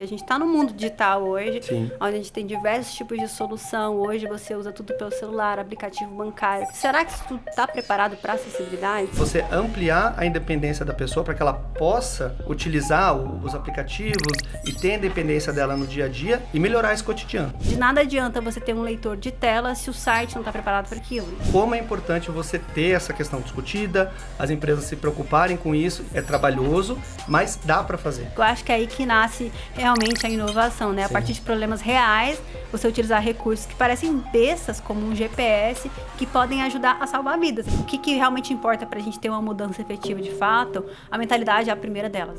A gente está no mundo digital hoje, Sim. onde a gente tem diversos tipos de solução. Hoje você usa tudo pelo celular, aplicativo bancário. Será que tu está preparado para acessibilidade? Você ampliar a independência da pessoa para que ela possa utilizar os aplicativos e ter a independência dela no dia a dia e melhorar esse cotidiano. De nada adianta você ter um leitor de tela se o site não está preparado para aquilo. Como é importante você ter essa questão discutida, as empresas se preocuparem com isso, é trabalhoso, mas dá para fazer. Eu acho que é aí que nasce realmente a inovação, né? A partir de problemas reais, você utilizar recursos que parecem bestas, como um GPS, que podem ajudar a salvar vidas. O que realmente importa para a gente ter uma mudança efetiva de fato? A mentalidade é a primeira delas.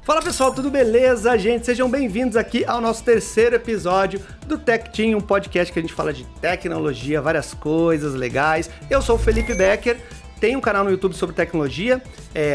Fala pessoal, tudo beleza? Gente, sejam bem-vindos aqui ao nosso terceiro episódio do Tech Team, um podcast que a gente fala de tecnologia, várias coisas legais. Eu sou o Felipe Becker, tenho um canal no YouTube sobre tecnologia,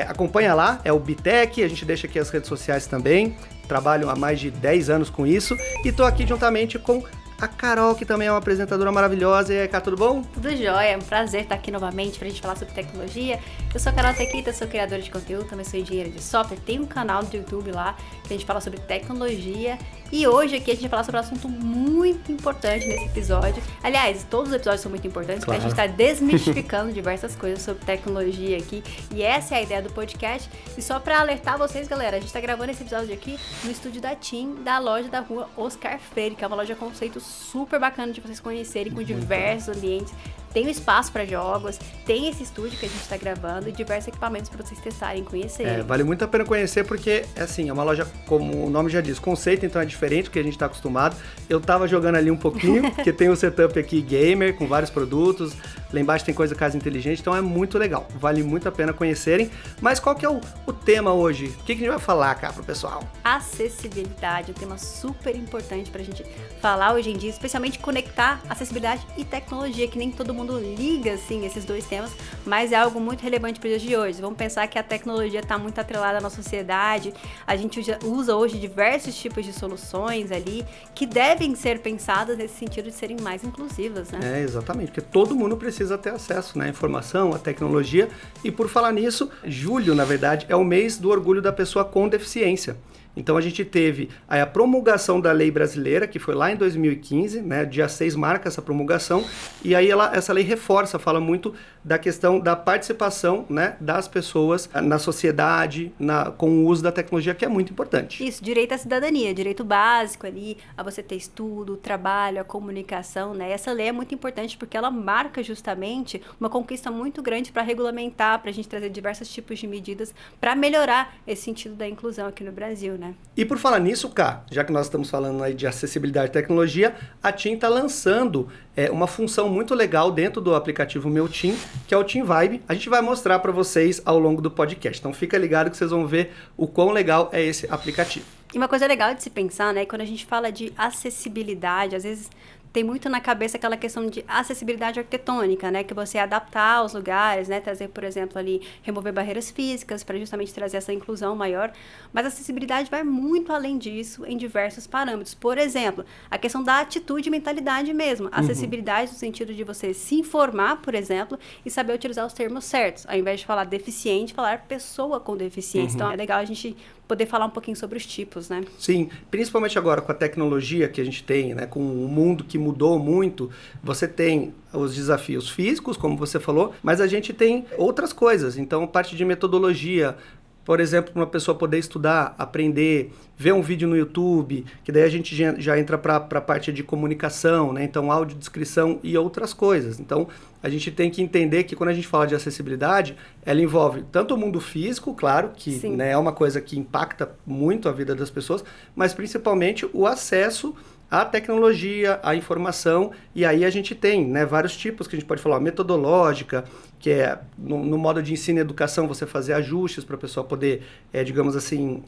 acompanha lá, é o Bitec, a gente deixa aqui as redes sociais também, trabalho há mais de 10 anos com isso e tô aqui juntamente com a Carol, que também é uma apresentadora maravilhosa. E aí, Cá, tudo bom? Tudo jóia, é um prazer estar aqui novamente pra gente falar sobre tecnologia. Eu sou a Carol Tequita, sou criadora de conteúdo, também sou engenheira de software, tenho um canal do YouTube lá que a gente fala sobre tecnologia. E hoje aqui a gente vai falar sobre um assunto muito importante nesse episódio. Aliás, todos os episódios são muito importantes, Claro. porque a gente está desmistificando diversas coisas sobre tecnologia aqui. E essa é a ideia do podcast. E só para alertar vocês, galera, a gente está gravando esse episódio aqui no estúdio da TIM, da loja da rua Oscar Freire, que é uma loja conceito super bacana de vocês conhecerem, com diversos ambientes. Tem um espaço para jogos, tem esse estúdio que a gente está gravando e diversos equipamentos para vocês testarem e conhecerem. Vale muito a pena conhecer porque, é uma loja, como o nome já diz, conceito, então é diferente do que a gente está acostumado. Eu tava jogando ali um pouquinho, porque tem um setup aqui gamer, com vários produtos, lá embaixo tem coisa casa inteligente, então é muito legal, vale muito a pena conhecerem. Mas qual que é o tema hoje? O que a gente vai falar, cá, pro pessoal? Acessibilidade, um tema super importante pra gente falar hoje em dia, especialmente conectar acessibilidade e tecnologia, que nem todo mundo liga, assim, esses dois temas, mas é algo muito relevante para os dias de hoje. Vamos pensar que a tecnologia está muito atrelada à nossa sociedade, a gente usa hoje diversos tipos de soluções ali, que devem ser pensadas nesse sentido de serem mais inclusivas, né? Exatamente, porque todo mundo precisa ter acesso, né, à informação, à tecnologia, e por falar nisso, julho, na verdade, é o mês do orgulho da pessoa com deficiência. Então a gente teve aí a promulgação da lei brasileira, que foi lá em 2015, né, dia 6 marca essa promulgação, e aí essa lei reforça, fala muito da questão da participação, né, das pessoas na sociedade, com o uso da tecnologia, que é muito importante. Isso, direito à cidadania, direito básico ali, a você ter estudo, trabalho, a comunicação, né? Essa lei é muito importante porque ela marca justamente uma conquista muito grande para regulamentar, para a gente trazer diversos tipos de medidas para melhorar esse sentido da inclusão aqui no Brasil, né? E por falar nisso, Cá, já que nós estamos falando aí de acessibilidade e tecnologia, a TIM está lançando uma função muito legal dentro do aplicativo Meu TIM, que é o TIM Vibe. A gente vai mostrar para vocês ao longo do podcast. Então fica ligado que vocês vão ver o quão legal é esse aplicativo. E uma coisa legal de se pensar, né, quando a gente fala de acessibilidade, às vezes tem muito na cabeça aquela questão de acessibilidade arquitetônica, né? Que você adaptar aos lugares, né? Trazer, por exemplo, ali, remover barreiras físicas para justamente trazer essa inclusão maior. Mas a acessibilidade vai muito além disso em diversos parâmetros. Por exemplo, a questão da atitude e mentalidade mesmo. A acessibilidade no sentido de você se informar, por exemplo, e saber utilizar os termos certos. Ao invés de falar deficiente, falar pessoa com deficiência. Então, é legal a gente poder falar um pouquinho sobre os tipos, né? Sim, principalmente agora com a tecnologia que a gente tem, né, com o mundo que mudou muito, você tem os desafios físicos, como você falou, mas a gente tem outras coisas. Então, parte de metodologia, por exemplo, para uma pessoa poder estudar, aprender, ver um vídeo no YouTube, que daí a gente já entra para a parte de comunicação, né? Então, audiodescrição e outras coisas. Então, a gente tem que entender que quando a gente fala de acessibilidade, ela envolve tanto o mundo físico, claro, que, né, é uma coisa que impacta muito a vida das pessoas, mas principalmente o acesso à tecnologia, à informação, e aí a gente tem, né, vários tipos que a gente pode falar, metodológica, que é no modo de ensino e educação você fazer ajustes para a pessoa poder, digamos assim,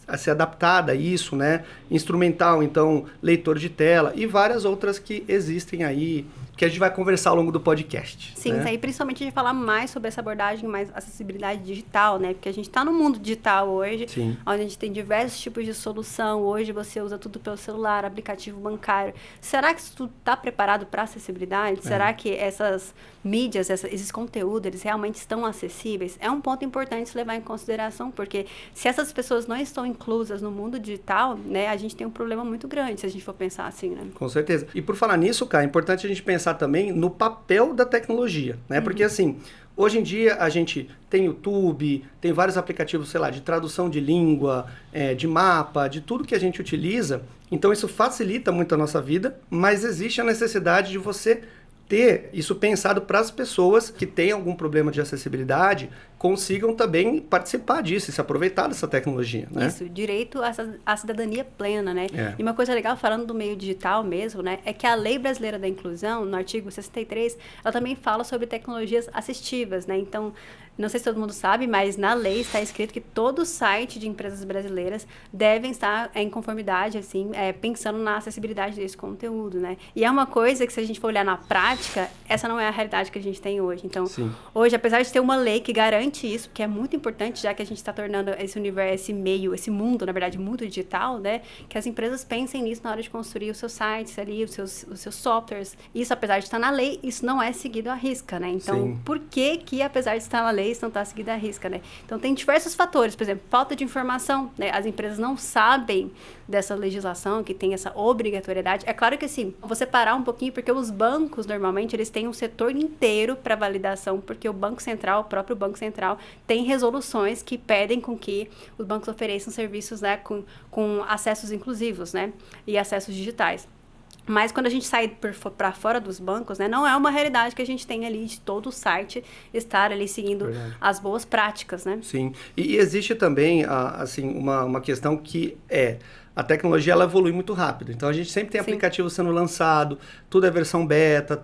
a ser adaptada a isso, né? Instrumental, então, leitor de tela e várias outras que existem aí, que a gente vai conversar ao longo do podcast. Sim, isso aí principalmente a gente falar mais sobre essa abordagem, mais acessibilidade digital, né? Porque a gente está no mundo digital hoje, Sim. onde a gente tem diversos tipos de solução. Hoje você usa tudo pelo celular, aplicativo bancário. Será que isso tudo está preparado para acessibilidade? Será que essas mídias, esses conteúdos, eles realmente estão acessíveis? É um ponto importante se levar em consideração, porque se essas pessoas não estão inclusas no mundo digital, né, a gente tem um problema muito grande, se a gente for pensar assim, né? Com certeza. E por falar nisso, cara, é importante a gente pensar também no papel da tecnologia, né? Porque assim, hoje em dia a gente tem YouTube, tem vários aplicativos, sei lá, de tradução de língua, de mapa, de tudo que a gente utiliza. Então isso facilita muito a nossa vida, mas existe a necessidade de você ter isso pensado para as pessoas que têm algum problema de acessibilidade consigam também participar disso e se aproveitar dessa tecnologia, né? Isso, direito à cidadania plena, né? É. E uma coisa legal, falando do meio digital mesmo, né, é que a Lei Brasileira da Inclusão, no artigo 63, ela também fala sobre tecnologias assistivas, né? Então, não sei se todo mundo sabe, mas na lei está escrito que todo site de empresas brasileiras devem estar em conformidade, assim, pensando na acessibilidade desse conteúdo, né? E é uma coisa que, se a gente for olhar na prática, essa não é a realidade que a gente tem hoje. Então, hoje, apesar de ter uma lei que garante isso, que é muito importante, já que a gente está tornando esse universo, esse meio, esse mundo, na verdade, muito digital, né? Que as empresas pensem nisso na hora de construir os seus sites ali, os seus softwares. Isso, apesar de estar na lei, isso não é seguido à risca, né? Então, por que, apesar de estar na lei, isso não está seguido à risca, né? Então, tem diversos fatores, por exemplo, falta de informação, né? As empresas não sabem dessa legislação, que tem essa obrigatoriedade. É claro que, assim, vou separar um pouquinho, porque os bancos, normalmente, eles têm um setor inteiro para validação, porque o Banco Central, o próprio Banco Central, tem resoluções que pedem com que os bancos ofereçam serviços, né, com acessos inclusivos, né, e acessos digitais. Mas quando a gente sai para fora dos bancos, né, não é uma realidade que a gente tem ali de todo o site estar ali seguindo as boas práticas, né? Sim, e existe também, assim, uma questão que a tecnologia ela evolui muito rápido. Então, a gente sempre tem aplicativo sendo lançado, tudo é versão beta,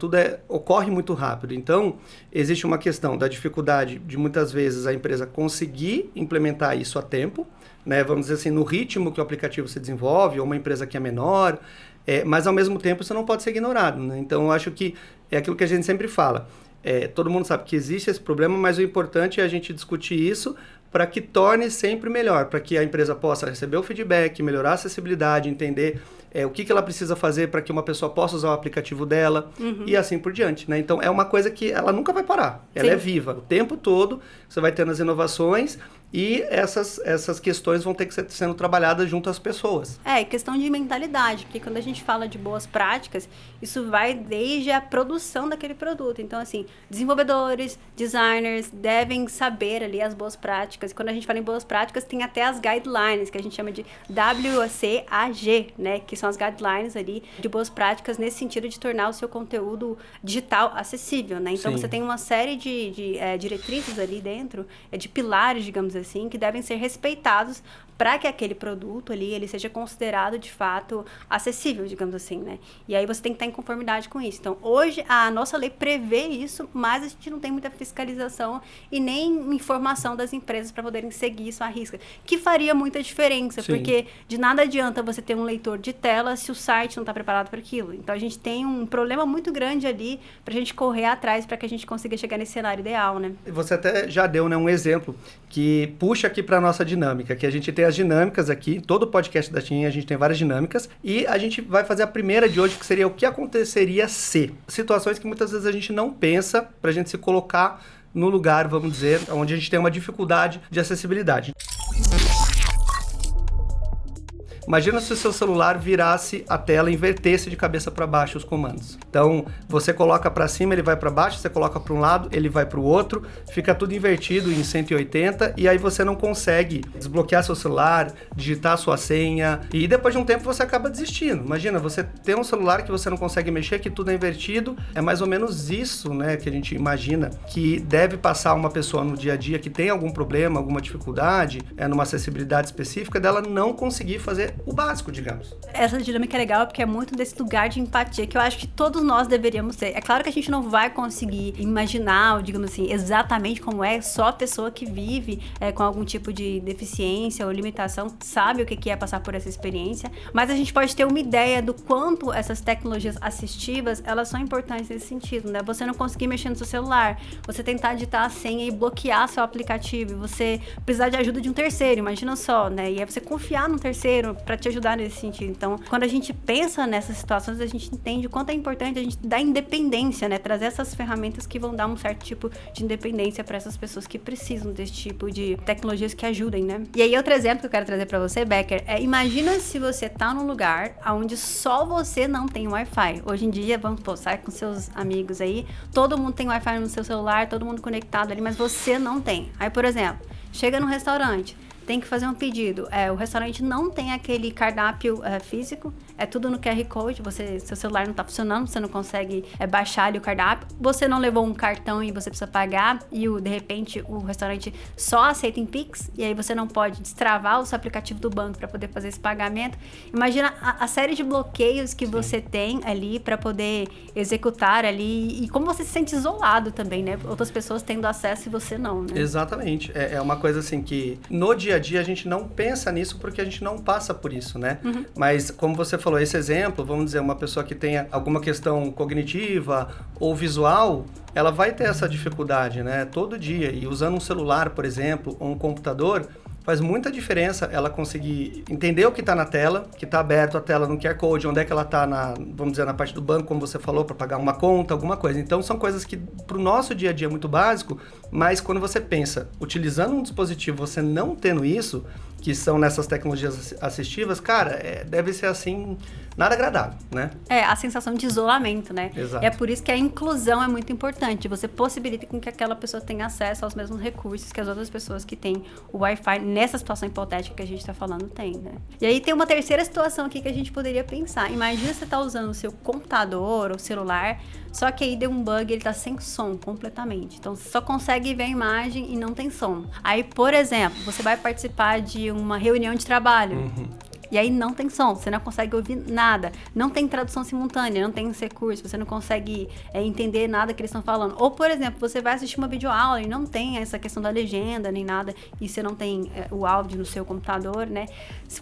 ocorre muito rápido. Então, existe uma questão da dificuldade de, muitas vezes, a empresa conseguir implementar isso a tempo, né? Vamos dizer assim, no ritmo que o aplicativo se desenvolve, ou uma empresa que é menor, mas, ao mesmo tempo, isso não pode ser ignorado, né? Então, eu acho que é aquilo que a gente sempre fala. Todo mundo sabe que existe esse problema, mas o importante é a gente discutir isso para que torne sempre melhor, para que a empresa possa receber o feedback, melhorar a acessibilidade, entender o que ela precisa fazer para que uma pessoa possa usar o aplicativo dela e assim por diante, né? Então, é uma coisa que ela nunca vai parar, ela é viva. O tempo todo você vai tendo as inovações e essas questões vão ter que ser sendo trabalhadas junto às pessoas. Questão de mentalidade, porque quando a gente fala de boas práticas, isso vai desde a produção daquele produto. Então, assim, desenvolvedores, designers devem saber ali as boas práticas. E quando a gente fala em boas práticas, tem até as guidelines, que a gente chama de WCAG, né? Que são as guidelines ali de boas práticas nesse sentido de tornar o seu conteúdo digital acessível, né? Então, você tem uma série de diretrizes ali dentro, de pilares, digamos assim, que devem ser respeitados para que aquele produto ali, ele seja considerado, de fato, acessível, digamos assim, né? E aí você tem que estar em conformidade com isso. Então, hoje, a nossa lei prevê isso, mas a gente não tem muita fiscalização e nem informação das empresas para poderem seguir isso à risca, que faria muita diferença, porque de nada adianta você ter um leitor de tela se o site não está preparado para aquilo. Então, a gente tem um problema muito grande ali para a gente correr atrás para que a gente consiga chegar nesse cenário ideal, né? Você até já deu, né, um exemplo que puxa aqui para a nossa dinâmica, que a gente tem as dinâmicas aqui, todo o podcast da TIM a gente tem várias dinâmicas, e a gente vai fazer a primeira de hoje, que seria o que aconteceria se. Situações que muitas vezes a gente não pensa para a gente se colocar no lugar, vamos dizer, onde a gente tem uma dificuldade de acessibilidade. Imagina se o seu celular virasse a tela e invertesse de cabeça para baixo os comandos. Então, você coloca para cima, ele vai para baixo, você coloca para um lado, ele vai para o outro, fica tudo invertido em 180 e aí você não consegue desbloquear seu celular, digitar sua senha e depois de um tempo você acaba desistindo. Imagina, você ter um celular que você não consegue mexer, que tudo é invertido, é mais ou menos isso, né, que a gente imagina que deve passar uma pessoa no dia a dia que tem algum problema, alguma dificuldade, numa acessibilidade específica, dela não conseguir fazer o básico, digamos. Essa dinâmica é legal porque é muito desse lugar de empatia que eu acho que todos nós deveríamos ter. É claro que a gente não vai conseguir imaginar, ou, digamos assim, exatamente como é só a pessoa que vive com algum tipo de deficiência ou limitação sabe o que é passar por essa experiência, mas a gente pode ter uma ideia do quanto essas tecnologias assistivas, elas são importantes nesse sentido, né? Você não conseguir mexer no seu celular, você tentar digitar a senha e bloquear seu aplicativo, você precisar de ajuda de um terceiro, imagina só, né? E aí você confiar no terceiro para te ajudar nesse sentido. Então, quando a gente pensa nessas situações, a gente entende o quanto é importante a gente dar independência, né? Trazer essas ferramentas que vão dar um certo tipo de independência para essas pessoas que precisam desse tipo de tecnologias que ajudem, né? E aí, outro exemplo que eu quero trazer para você, Becker, imagina se você tá num lugar onde só você não tem Wi-Fi. Hoje em dia, vamos sai com seus amigos aí, todo mundo tem Wi-Fi no seu celular, todo mundo conectado ali, mas você não tem. Aí, por exemplo, chega num restaurante, tem que fazer um pedido. O restaurante não tem aquele cardápio físico, é tudo no QR Code, seu celular não tá funcionando, você não consegue baixar ali o cardápio, você não levou um cartão e você precisa pagar, e de repente o restaurante só aceita em Pix, e aí você não pode destravar o seu aplicativo do banco para poder fazer esse pagamento. Imagina a série de bloqueios que você tem ali para poder executar ali, e como você se sente isolado também, né? Outras pessoas tendo acesso e você não, né? Exatamente. É uma coisa assim que no dia a dia a gente não pensa nisso porque a gente não passa por isso, né? Uhum. Mas como você falou, esse exemplo, vamos dizer, uma pessoa que tenha alguma questão cognitiva ou visual, ela vai ter essa dificuldade, né? Todo dia. E usando um celular, por exemplo, ou um computador, faz muita diferença ela conseguir entender o que está na tela, que está aberto a tela no QR Code, onde é que ela está, vamos dizer, na parte do banco, como você falou, para pagar uma conta, alguma coisa. Então, são coisas que, para o nosso dia a dia, é muito básico, mas quando você pensa, utilizando um dispositivo, você não tendo isso, que são nessas tecnologias assistivas, cara, deve ser assim, nada agradável, né? A sensação de isolamento, né? Exato. E é por isso que a inclusão é muito importante. Você possibilita com que aquela pessoa tenha acesso aos mesmos recursos que as outras pessoas que têm o Wi-Fi nessa situação hipotética que a gente está falando têm, né? E aí tem uma terceira situação aqui que a gente poderia pensar. Imagina você tá usando o seu computador ou celular, só que aí deu um bug, ele tá sem som completamente. Então, você só consegue ver a imagem e não tem som. Aí, por exemplo, você vai participar de uma reunião de trabalho. Uhum. E aí não tem som, você não consegue ouvir nada, não tem tradução simultânea, não tem esse recurso, você não consegue entender nada que eles estão falando. Ou, por exemplo, você vai assistir uma videoaula e não tem essa questão da legenda nem nada, e você não tem o áudio no seu computador, né?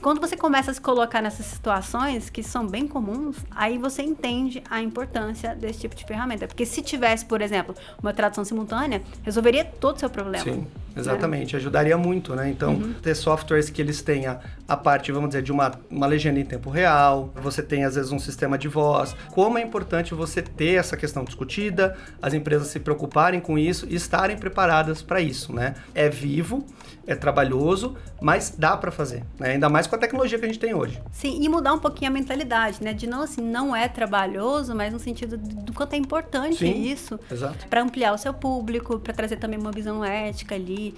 Quando você começa a se colocar nessas situações, que são bem comuns, aí você entende a importância desse tipo de ferramenta. Porque se tivesse, por exemplo, uma tradução simultânea, resolveria todo o seu problema. Sim, exatamente, ajudaria muito, né? Então, ter softwares que eles tenham a parte, vamos dizer, de uma legenda em tempo real, você tem às vezes um sistema de voz. Como é importante você ter essa questão discutida, as empresas se preocuparem com isso e estarem preparadas para isso, né? É vivo, é trabalhoso, mas dá para fazer, né? Ainda mais com a tecnologia que a gente tem hoje. Sim, e mudar um pouquinho a mentalidade, né? De não, assim, não é trabalhoso, mas no sentido do quanto é importante. Sim, isso. Exato. Para ampliar o seu público, para trazer também uma visão ética ali,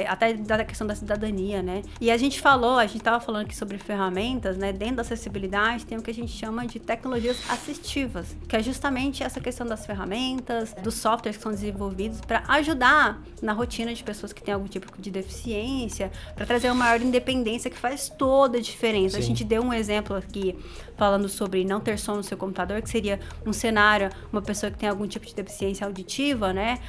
até da questão da cidadania, né? E a gente estava falando aqui sobre ferramentas, né? Dentro da acessibilidade tem o que a gente chama de tecnologias assistivas, que é justamente essa questão das ferramentas, dos softwares que são desenvolvidos para ajudar na rotina de pessoas que têm algum tipo de deficiência, para trazer uma maior independência que faz toda a diferença. Sim. A gente deu um exemplo aqui falando sobre não ter som no seu computador, que seria um cenário, uma pessoa que tem algum tipo de deficiência auditiva, né?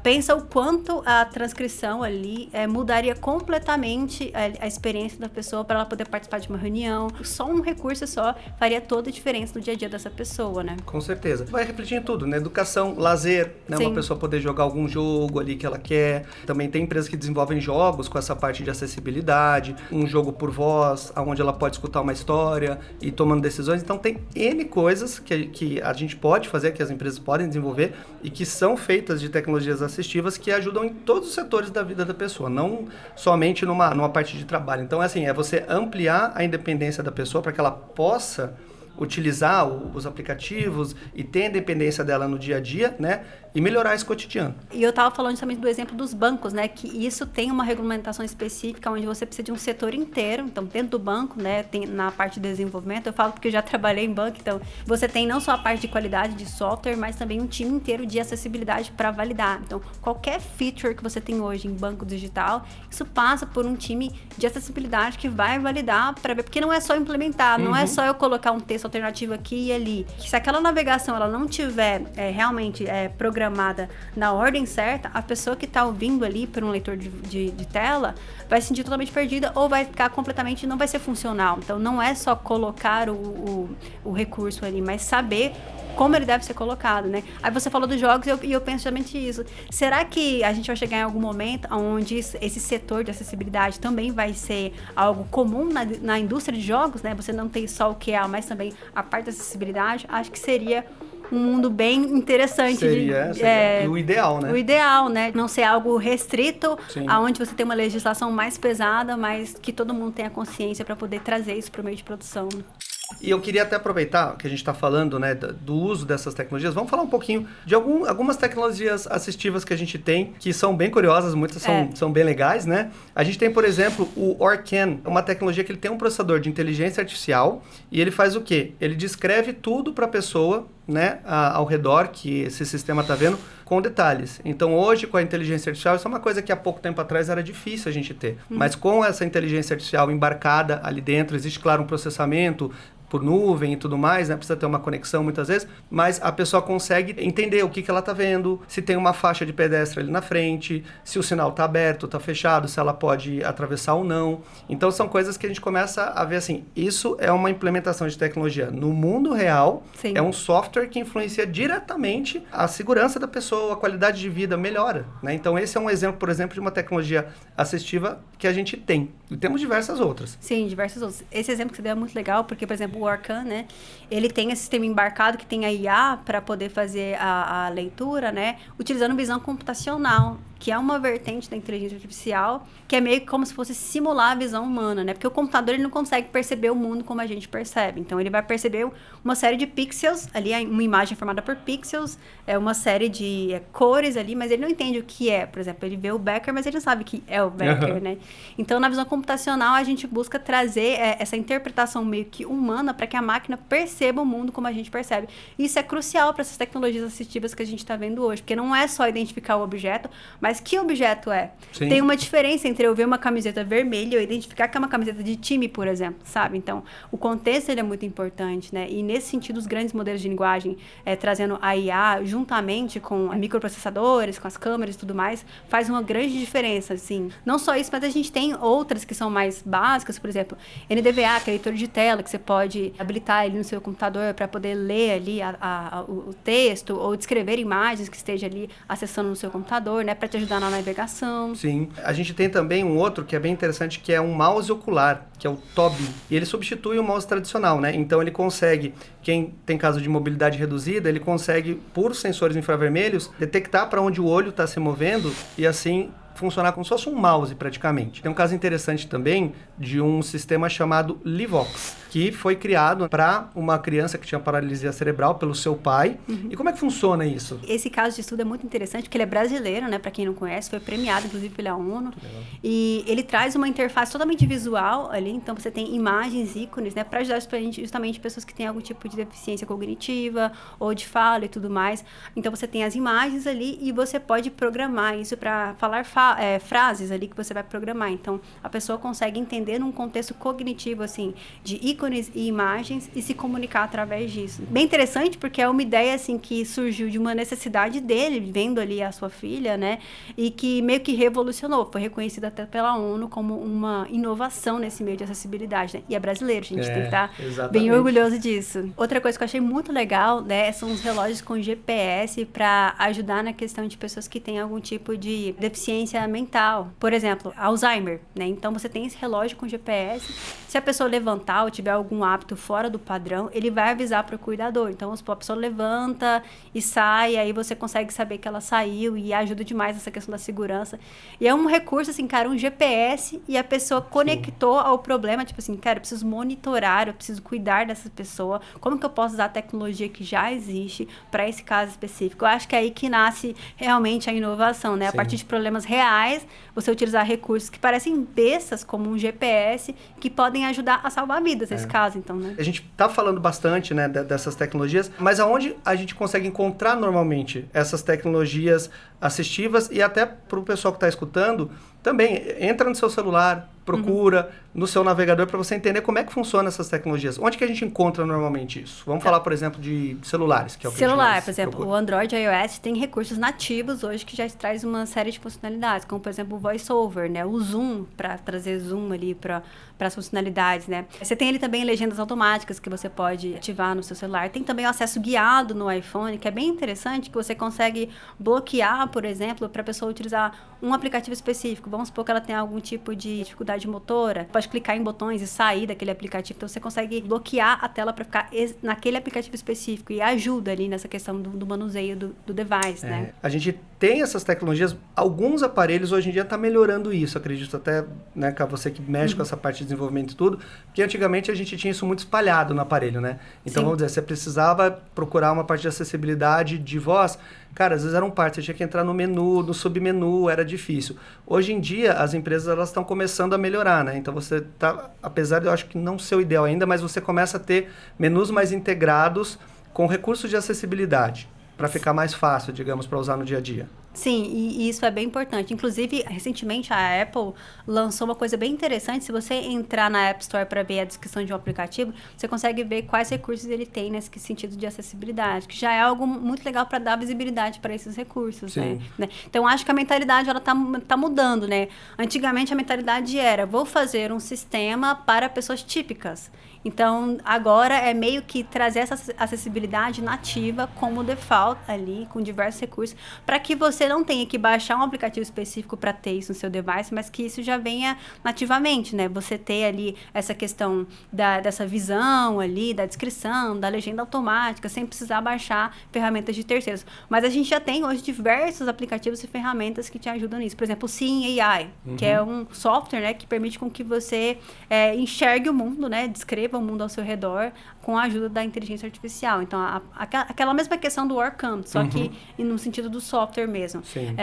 Pensa o quanto a transcrição ali mudaria completamente a experiência da pessoa para ela poder participar de uma reunião. Só um recurso só faria toda a diferença no dia a dia dessa pessoa, né? Com certeza. Vai refletir em tudo, né? Educação, lazer, né? Uma pessoa poder jogar algum jogo ali que ela quer. Também tem empresas que desenvolvem jogos com essa parte de acessibilidade, um jogo por voz, onde ela pode escutar uma história e tomando decisões. Então tem N coisas que a gente pode fazer, que as empresas podem desenvolver e que são feitas de tecnologias assistivas que ajudam em todos os setores da vida da pessoa, não somente numa parte de trabalho. Então, é você ampliar a independência da pessoa para que ela possa utilizar os aplicativos e ter a independência dela no dia a dia, né? E melhorar esse cotidiano. E eu estava falando justamente do exemplo dos bancos, né? Que isso tem uma regulamentação específica onde você precisa de um setor inteiro. Então, dentro do banco, né? Tem na parte de desenvolvimento, eu falo porque eu já trabalhei em banco, então você tem não só a parte de qualidade de software, mas também um time inteiro de acessibilidade para validar. Então, qualquer feature que você tem hoje em banco digital, isso passa por um time de acessibilidade que vai validar para ver, porque não é só implementar, não é só eu colocar um texto alternativo aqui e ali. Se aquela navegação ela não tiver realmente programada na ordem certa, a pessoa que está ouvindo ali por um leitor de tela vai se sentir totalmente perdida ou vai ficar completamente, não vai ser funcional. Então, não é só colocar o recurso ali, mas saber como ele deve ser colocado, né? Aí você falou dos jogos e eu penso justamente isso. Será que a gente vai chegar em algum momento onde esse setor de acessibilidade também vai ser algo comum na indústria de jogos, né? Você não tem só o QA, mas também a parte da acessibilidade. Acho que seria um mundo bem interessante. Seria o ideal, né? O ideal, né? Não ser algo restrito, Sim. aonde você tem uma legislação mais pesada, mas que todo mundo tenha consciência para poder trazer isso para o meio de produção. E eu queria até aproveitar que a gente está falando, né, do uso dessas tecnologias. Vamos falar um pouquinho de algumas tecnologias assistivas que a gente tem, que são bem curiosas, muitas são bem legais, né? A gente tem, por exemplo, o Orcan, uma tecnologia que ele tem um processador de inteligência artificial e ele faz o quê? Ele descreve tudo para a pessoa, né, ao redor que esse sistema está vendo, com detalhes. Então, hoje, com a inteligência artificial, isso é uma coisa que há pouco tempo atrás era difícil a gente ter. Mas com essa inteligência artificial embarcada ali dentro, existe, claro, um processamento por nuvem e tudo mais, né? Precisa ter uma conexão muitas vezes, mas a pessoa consegue entender o que ela está vendo, se tem uma faixa de pedestre ali na frente, se o sinal está aberto, está fechado, se ela pode atravessar ou não. Então, são coisas que a gente começa a ver assim, isso é uma implementação de tecnologia no mundo real. Sim. É um software que influencia diretamente a segurança da pessoa, a qualidade de vida melhora, né? Então, esse é um exemplo, por exemplo, de uma tecnologia assistiva que a gente tem. E temos diversas outras. Sim, diversas outras. Esse exemplo que você deu é muito legal, porque, por exemplo, o Orcan, né? Ele tem esse sistema embarcado que tem a IA para poder fazer a leitura, né? Utilizando visão computacional, que é uma vertente da inteligência artificial, que é meio que como se fosse simular a visão humana, né? Porque o computador ele não consegue perceber o mundo como a gente percebe. Então, ele vai perceber uma série de pixels, ali uma imagem formada por pixels, uma série de cores ali, mas ele não entende o que é. Por exemplo, ele vê o Becker, mas ele não sabe o que é o Becker, né? Então, na visão computacional, a gente busca trazer essa interpretação meio que humana para que a máquina perceba o mundo como a gente percebe. Isso é crucial para essas tecnologias assistivas que a gente está vendo hoje, porque não é só identificar o objeto, mas que objeto é? Sim. Tem uma diferença entre eu ver uma camiseta vermelha e eu identificar que é uma camiseta de time, por exemplo, sabe? Então, o contexto ele é muito importante, né? E nesse sentido, os grandes modelos de linguagem, trazendo a IA juntamente com microprocessadores, com as câmeras e tudo mais, faz uma grande diferença, assim. Não só isso, mas a gente tem outras que são mais básicas, por exemplo, NDVA, que é leitor de tela, que você pode habilitar ele no seu computador para poder ler ali o texto ou descrever imagens que esteja ali acessando no seu computador, né? Para te ajudar na navegação. Sim. A gente tem também um outro que é bem interessante, que é um mouse ocular, que é o Tobii. E ele substitui o mouse tradicional, né? Então ele consegue, quem tem caso de mobilidade reduzida, ele consegue, por sensores infravermelhos, detectar para onde o olho está se movendo e assim funcionar como se fosse um mouse praticamente. Tem um caso interessante também de um sistema chamado Livox, que foi criado para uma criança que tinha paralisia cerebral pelo seu pai. E como é que funciona isso? Esse caso de estudo é muito interessante, porque ele é brasileiro, né? Para quem não conhece, foi premiado, inclusive, pela ONU. E ele traz uma interface totalmente visual ali, então você tem imagens, ícones, né? Para ajudar justamente pessoas que têm algum tipo de deficiência cognitiva ou de fala e tudo mais. Então você tem as imagens ali e você pode programar isso para falar frases ali que você vai programar. Então, a pessoa consegue entender num contexto cognitivo, assim, de ícones e imagens e se comunicar através disso. Bem interessante, porque é uma ideia, assim, que surgiu de uma necessidade dele, vendo ali a sua filha, né? E que meio que revolucionou. Foi reconhecida até pela ONU como uma inovação nesse meio de acessibilidade, né? E é brasileiro, a gente tem que estar bem orgulhoso disso. Outra coisa que eu achei muito legal, né? São os relógios com GPS para ajudar na questão de pessoas que têm algum tipo de deficiência deficiência mental. Por exemplo, Alzheimer, né? Então, você tem esse relógio com GPS. Se a pessoa levantar ou tiver algum hábito fora do padrão, ele vai avisar para o cuidador. Então, a pessoa levanta e sai, aí você consegue saber que ela saiu e ajuda demais essa questão da segurança. E é um recurso, assim, cara, um GPS e a pessoa conectou ao problema, tipo assim, cara, eu preciso monitorar, eu preciso cuidar dessa pessoa, como que eu posso usar a tecnologia que já existe para esse caso específico? Eu acho que é aí que nasce realmente a inovação, né? A partir de problemas reais, você utilizar recursos que parecem bestas, como um GPS, que podem ajudar a salvar vidas nesse caso, então, né? A gente tá falando bastante, né, dessas tecnologias, mas aonde a gente consegue encontrar normalmente essas tecnologias assistivas e até para o pessoal que está escutando, também entra no seu celular, procura no seu navegador para você entender como é que funcionam essas tecnologias. Onde que a gente encontra normalmente isso? Vamos falar, por exemplo, de celulares, que é o que celular, a gente por exemplo, procura. o Android e o iOS tem recursos nativos hoje que já traz uma série de funcionalidades, como, por exemplo, o VoiceOver, né? O Zoom, para trazer Zoom ali para as funcionalidades, né? Você tem ali também legendas automáticas que você pode ativar no seu celular. Tem também o acesso guiado no iPhone, que é bem interessante, que você consegue bloquear, por exemplo, para a pessoa utilizar um aplicativo específico. Vamos supor que ela tem algum tipo de dificuldade motora, pode clicar em botões e sair daquele aplicativo. Então, você consegue bloquear a tela para ficar naquele aplicativo específico e ajuda ali nessa questão do manuseio do device, né? A gente tem essas tecnologias, alguns aparelhos hoje em dia estão melhorando isso, acredito até, né, que você que mexe com essa parte de desenvolvimento e tudo, porque antigamente a gente tinha isso muito espalhado no aparelho, né? Então, vamos dizer, você precisava procurar uma parte de acessibilidade de voz, cara, às vezes era um parte, você tinha que entrar no menu, no submenu, era difícil. Hoje em dia, as empresas, elas estão começando a melhorar, né? Então, você tá, apesar de eu acho que não ser o ideal ainda, mas você começa a ter menus mais integrados com recursos de acessibilidade, para ficar mais fácil, digamos, para usar no dia a dia. Sim, e isso é bem importante. Inclusive, recentemente a Apple lançou uma coisa bem interessante. Se você entrar na App Store para ver a descrição de um aplicativo, você consegue ver quais recursos ele tem nesse sentido de acessibilidade, que já é algo muito legal para dar visibilidade para esses recursos, né? Então, acho que a mentalidade ela tá mudando, né? Antigamente, a mentalidade era, vou fazer um sistema para pessoas típicas. Então, agora é meio que trazer essa acessibilidade nativa como default ali, com diversos recursos, para que você não tenha que baixar um aplicativo específico para ter isso no seu device, mas que isso já venha nativamente, né? Você ter ali essa questão dessa visão ali, da descrição, da legenda automática, sem precisar baixar ferramentas de terceiros. Mas a gente já tem hoje diversos aplicativos e ferramentas que te ajudam nisso. Por exemplo, o Seeing AI, que é um software, né, que permite com que você enxergue o mundo, né? Descreva o mundo ao seu redor com a ajuda da inteligência artificial. Então, aquela mesma questão do Orcam, só que no sentido do software mesmo.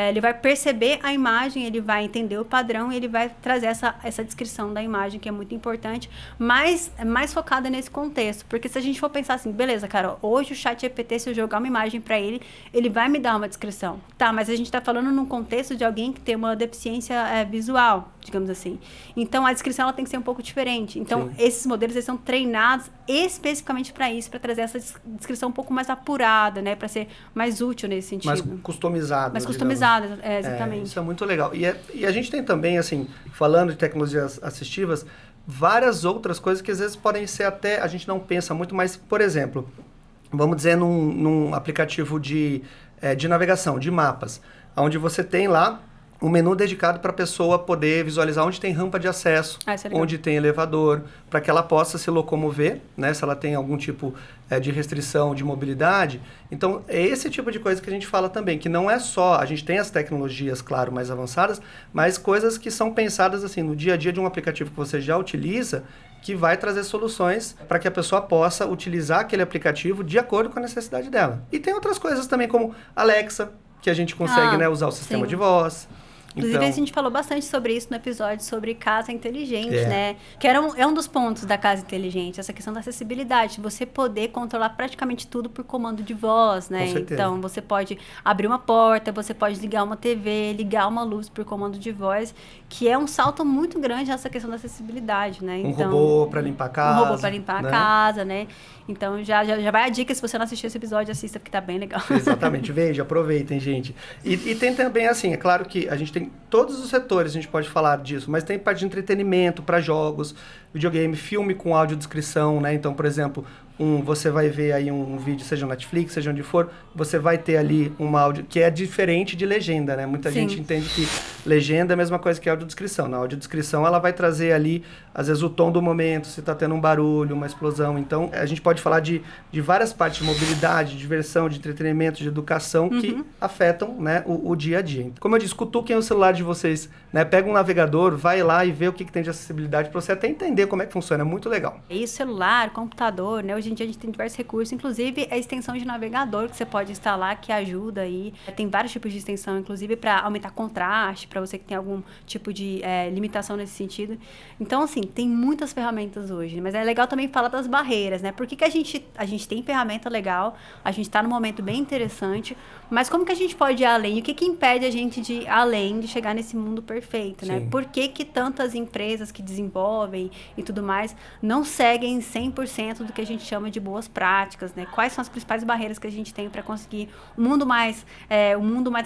Ele vai perceber a imagem, ele vai entender o padrão e ele vai trazer essa descrição da imagem, que é muito importante, mas é mais focada nesse contexto. Porque se a gente for pensar assim, beleza, cara, hoje o ChatGPT, se eu jogar uma imagem para ele, ele vai me dar uma descrição. Tá, mas a gente está falando num contexto de alguém que tem uma deficiência visual, digamos assim. Então, a descrição ela tem que ser um pouco diferente. Então, esses modelos eles são treinados especificamente para isso, para trazer essa descrição um pouco mais apurada, né? Para ser mais útil nesse sentido. Mais customizado. Mais customizado, exatamente. Isso é muito legal. E a gente tem também, assim, falando de tecnologias assistivas, várias outras coisas que às vezes podem ser até, a gente não pensa muito, mas, por exemplo, vamos dizer num aplicativo de navegação, de mapas, onde você tem lá um menu dedicado para a pessoa poder visualizar onde tem rampa de acesso, onde tem elevador, para que ela possa se locomover, né, se ela tem algum tipo de restrição de mobilidade. Então, é esse tipo de coisa que a gente fala também, que não é só, a gente tem as tecnologias, claro, mais avançadas, mas coisas que são pensadas assim no dia a dia de um aplicativo que você já utiliza, que vai trazer soluções para que a pessoa possa utilizar aquele aplicativo de acordo com a necessidade dela. E tem outras coisas também, como Alexa, que a gente consegue usar o sistema de voz. Inclusive, a gente falou bastante sobre isso no episódio sobre casa inteligente, né? Que é um dos pontos da casa inteligente, essa questão da acessibilidade, você poder controlar praticamente tudo por comando de voz, né? Então, você pode abrir uma porta, você pode ligar uma TV, ligar uma luz por comando de voz, que é um salto muito grande nessa questão da acessibilidade, né? Então, robô para limpar a casa. Um robô para limpar a casa, né? Então, já vai a dica, se você não assistiu esse episódio, assista, porque tá bem legal. Exatamente, veja, aproveitem, gente. E tem também, assim, é claro que a gente tem todos os setores, a gente pode falar disso, mas tem parte de entretenimento para jogos, videogame, filme com audiodescrição, né? Então, por exemplo, você vai ver aí um vídeo, seja no Netflix, seja onde for, você vai ter ali um áudio que é diferente de legenda, né? Muita gente entende que legenda é a mesma coisa que audiodescrição. Na audiodescrição, ela vai trazer ali, às vezes, o tom do momento, se está tendo um barulho, uma explosão. Então, a gente pode falar de várias partes, de mobilidade, de diversão, de entretenimento, de educação, que afetam, né, o dia a dia. Como eu disse, cutuquem o celular de vocês, né? Pega um navegador, vai lá e vê o que tem de acessibilidade para você até entender como é que funciona. É muito legal. E celular, computador, né? Hoje em dia a gente tem diversos recursos, inclusive a extensão de navegador que você pode instalar, que ajuda aí. Tem vários tipos de extensão, inclusive para aumentar contraste, para você que tem algum tipo de limitação nesse sentido. Então, assim, tem muitas ferramentas hoje, mas é legal também falar das barreiras, né? Por que a gente tem ferramenta legal, a gente está num momento bem interessante, mas como que a gente pode ir além? O que impede a gente de ir além, de chegar nesse mundo perfeito, né? Por que tantas empresas que desenvolvem e tudo mais não seguem 100% do que a gente chama de boas práticas, né? Quais são as principais barreiras que a gente tem para conseguir um mundo mais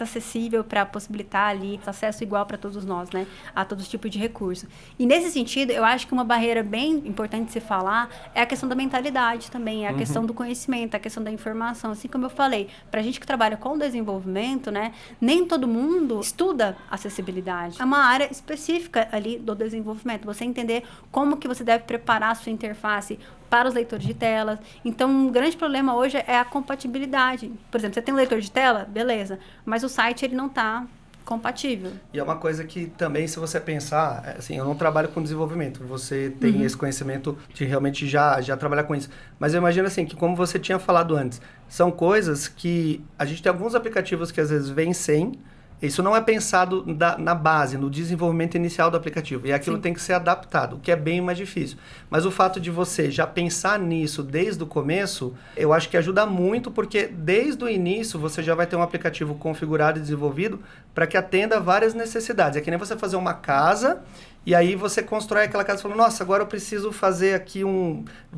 acessível, para possibilitar ali acesso igual para todos nós, né? A todos os tipos de recurso. E nesse sentido, eu acho que uma barreira bem importante de se falar é a questão da mentalidade também, é a questão do conhecimento, a questão da informação. Assim como eu falei, para a gente que trabalha com desenvolvimento, né? Nem todo mundo estuda acessibilidade. É uma área específica ali do desenvolvimento. Você entender como que você deve preparar a sua interface para os leitores de tela. Então, um grande problema hoje é a compatibilidade. Por exemplo, você tem um leitor de tela? Beleza. Mas o site, ele não está compatível. E é uma coisa que também, se você pensar, assim, eu não trabalho com desenvolvimento, você tem esse conhecimento de realmente já trabalhar com isso. Mas eu imagino assim, que como você tinha falado antes, são coisas que a gente tem alguns aplicativos que às vezes vêm sem. Isso não é pensado na base, no desenvolvimento inicial do aplicativo. E aquilo tem que ser adaptado, o que é bem mais difícil. Mas o fato de você já pensar nisso desde o começo, eu acho que ajuda muito, porque desde o início você já vai ter um aplicativo configurado e desenvolvido para que atenda a várias necessidades. É que nem você fazer uma casa e aí você constrói aquela casa e fala, nossa, agora eu preciso fazer aqui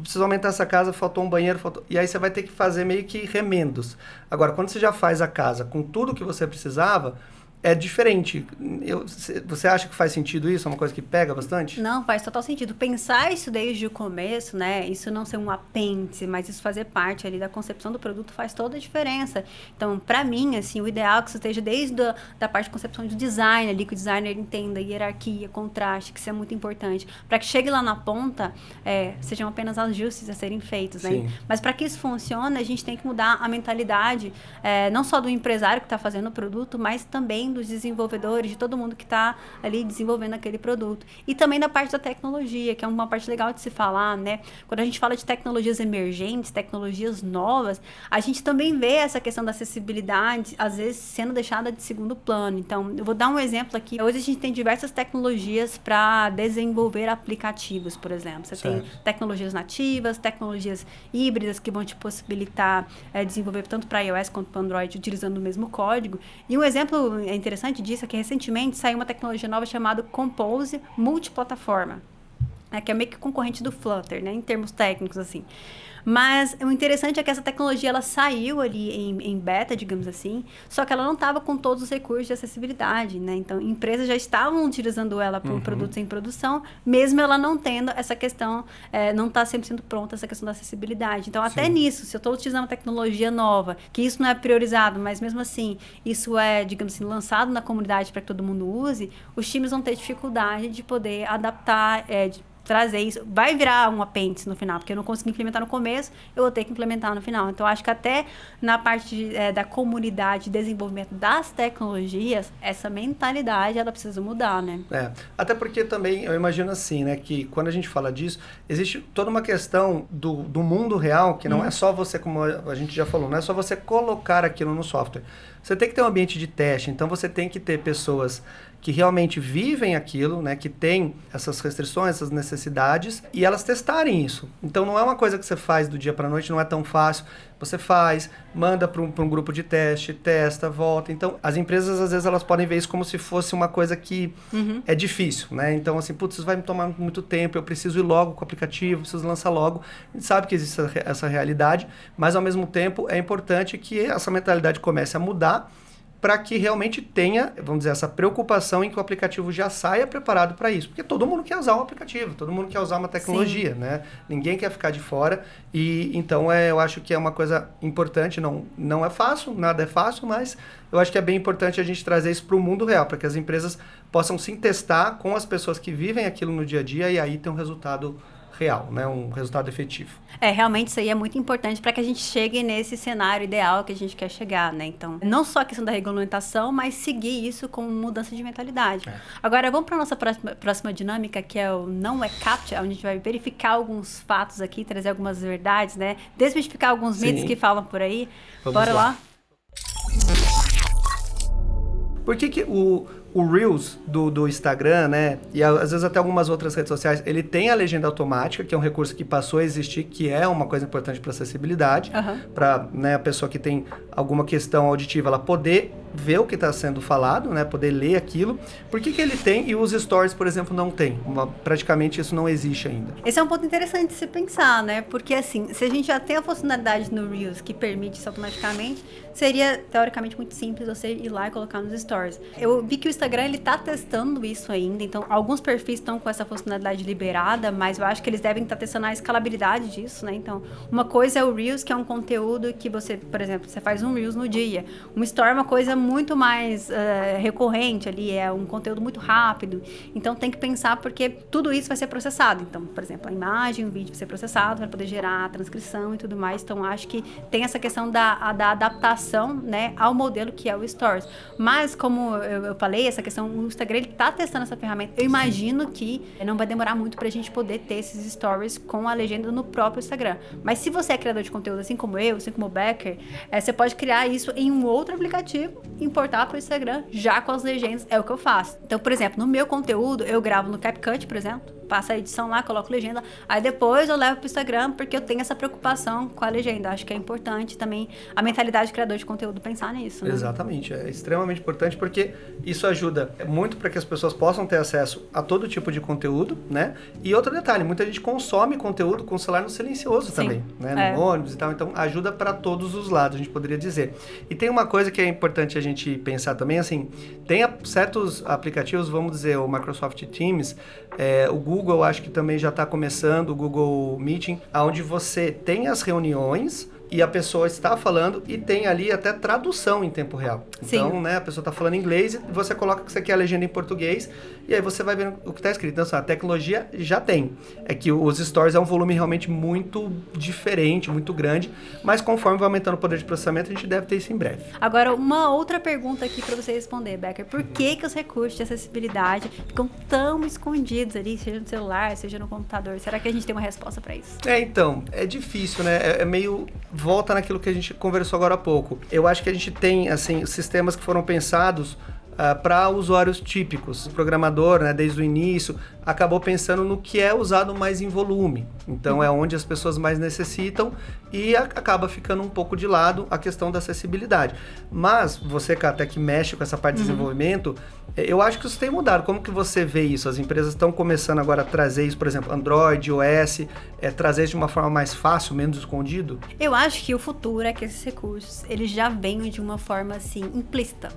preciso aumentar essa casa, faltou um banheiro, e aí você vai ter que fazer meio que remendos. Agora, quando você já faz a casa com tudo que você precisava, é diferente. Você acha que faz sentido isso? É uma coisa que pega bastante? Não, faz total sentido. Pensar isso desde o começo, né? Isso não ser um apêndice, mas isso fazer parte ali da concepção do produto faz toda a diferença. Então, para mim, assim, o ideal é que você esteja desde da parte de concepção de design ali, que o designer entenda hierarquia, contraste, que isso é muito importante. Para que chegue lá na ponta, sejam apenas ajustes a serem feitos, né? Mas para que isso funcione, a gente tem que mudar a mentalidade, não só do empresário que está fazendo o produto, mas também dos desenvolvedores, de todo mundo que está ali desenvolvendo aquele produto. E também da parte da tecnologia, que é uma parte legal de se falar, né? Quando a gente fala de tecnologias emergentes, tecnologias novas, a gente também vê essa questão da acessibilidade, às vezes, sendo deixada de segundo plano. Então, eu vou dar um exemplo aqui. Hoje a gente tem diversas tecnologias para desenvolver aplicativos, por exemplo. Você tem tecnologias nativas, tecnologias híbridas que vão te possibilitar desenvolver tanto para iOS quanto para Android utilizando o mesmo código. E um exemplo interessante disso é que recentemente saiu uma tecnologia nova chamada Compose multiplataforma, que é meio que concorrente do Flutter, né, em termos técnicos, assim. Mas o interessante é que essa tecnologia ela saiu ali em beta, digamos assim, só que ela não estava com todos os recursos de acessibilidade, né? Então, empresas já estavam utilizando ela para produtos em produção, mesmo ela não tendo essa questão, não está sempre sendo pronta essa questão da acessibilidade. Então, até nisso, se eu estou utilizando uma tecnologia nova, que isso não é priorizado, mas mesmo assim, isso é, digamos assim, lançado na comunidade para que todo mundo use, os times vão ter dificuldade de poder adaptar, trazer isso, vai virar um apêndice no final, porque eu não consegui implementar no começo, eu vou ter que implementar no final. Então, acho que até na parte da comunidade de desenvolvimento das tecnologias, essa mentalidade, ela precisa mudar, né? Até porque também, eu imagino assim, né, que quando a gente fala disso, existe toda uma questão do mundo real, que não é só você, como a gente já falou, não é só você colocar aquilo no software. Você tem que ter um ambiente de teste, então você tem que ter pessoas que realmente vivem aquilo, né, que tem essas restrições, essas necessidades, e elas testarem isso. Então não é uma coisa que você faz do dia para a noite, não é tão fácil. Você faz, manda para um grupo de teste, testa, volta. Então as empresas às vezes elas podem ver isso como se fosse uma coisa que é difícil, né? Então assim, putz, isso vai me tomar muito tempo, eu preciso ir logo com o aplicativo, preciso lançar logo. A gente sabe que existe essa realidade, mas ao mesmo tempo é importante que essa mentalidade comece a mudar, para que realmente tenha, vamos dizer, essa preocupação em que o aplicativo já saia preparado para isso. Porque todo mundo quer usar um aplicativo, todo mundo quer usar uma tecnologia, né? Ninguém quer ficar de fora. E então eu acho que é uma coisa importante, não é fácil, nada é fácil, mas eu acho que é bem importante a gente trazer isso para o mundo real, para que as empresas possam sim testar com as pessoas que vivem aquilo no dia a dia e aí ter um resultado real, né? Um resultado efetivo. Realmente isso aí é muito importante para que a gente chegue nesse cenário ideal que a gente quer chegar, né? Então, não só a questão da regulamentação, mas seguir isso com mudança de mentalidade. Agora, vamos para a nossa próxima dinâmica, que é o Não é Captcha, onde a gente vai verificar alguns fatos aqui, trazer algumas verdades, né? Desmistificar alguns mitos que falam por aí. Bora lá? Por que o Reels do Instagram, né, e às vezes até algumas outras redes sociais, ele tem a legenda automática, que é um recurso que passou a existir, que é uma coisa importante para acessibilidade, para, né, a pessoa que tem alguma questão auditiva, ela poder ver o que está sendo falado, né, poder ler aquilo. Por que ele tem e os stories, por exemplo, não tem? Praticamente isso não existe ainda. Esse é um ponto interessante de se pensar, né? Porque assim, se a gente já tem a funcionalidade no Reels que permite isso automaticamente, seria teoricamente muito simples você ir lá e colocar nos stories. Eu vi que o Instagram, ele tá testando isso ainda, então alguns perfis estão com essa funcionalidade liberada, mas eu acho que eles devem estar testando a escalabilidade disso, né? Então, uma coisa é o Reels, que é um conteúdo que você, por exemplo, você faz um Reels no dia. Um story é uma coisa muito mais recorrente ali, é um conteúdo muito rápido. Então, tem que pensar porque tudo isso vai ser processado. Então, por exemplo, a imagem, o vídeo vai ser processado para poder gerar a transcrição e tudo mais. Então, acho que tem essa questão da adaptação, né, ao modelo que é o Stories. Mas, como eu falei, essa questão, o Instagram, ele tá testando essa ferramenta. Eu imagino que não vai demorar muito pra gente poder ter esses stories com a legenda no próprio Instagram. Mas se você é criador de conteúdo, assim como eu, assim como o Becker, você pode criar isso em um outro aplicativo, importar pro Instagram já com as legendas. É o que eu faço. Então, por exemplo, no meu conteúdo, eu gravo no CapCut, por exemplo, passo a edição lá, coloco legenda, aí depois eu levo pro Instagram, porque eu tenho essa preocupação com a legenda. Acho que é importante também a mentalidade do criador de conteúdo pensar nisso, né? Exatamente, é extremamente importante porque isso ajuda muito para que as pessoas possam ter acesso a todo tipo de conteúdo, né? E outro detalhe, muita gente consome conteúdo com o celular no silencioso também, né? No ônibus e tal, então ajuda para todos os lados, a gente poderia dizer. E tem uma coisa que é importante a gente pensar também, assim, tem certos aplicativos, vamos dizer, o Microsoft Teams, o Google, acho que também já está começando, o Google Meeting, onde você tem as reuniões e a pessoa está falando e tem ali até tradução em tempo real. Então, né, a pessoa está falando inglês e você coloca que você quer a legenda em português e aí você vai vendo o que está escrito. Então, assim, a tecnologia já tem. É que os stories é um volume realmente muito diferente, muito grande, mas conforme vai aumentando o poder de processamento, a gente deve ter isso em breve. Agora, uma outra pergunta aqui para você responder, Becker. Por que os recursos de acessibilidade ficam tão escondidos ali, seja no celular, seja no computador? Será que a gente tem uma resposta para isso? Então, é difícil, né? É meio... Volta naquilo que a gente conversou agora há pouco. Eu acho que a gente tem, assim, sistemas que foram pensados para usuários típicos. O programador, né, desde o início, acabou pensando no que é usado mais em volume. Então, é onde as pessoas mais necessitam e acaba ficando um pouco de lado a questão da acessibilidade. Mas, você até que mexe com essa parte de desenvolvimento, eu acho que isso tem mudado. Como que você vê isso? As empresas estão começando agora a trazer isso, por exemplo, Android, iOS, trazer isso de uma forma mais fácil, menos escondido? Eu acho que o futuro é que esses recursos, eles já venham de uma forma, assim, implícita.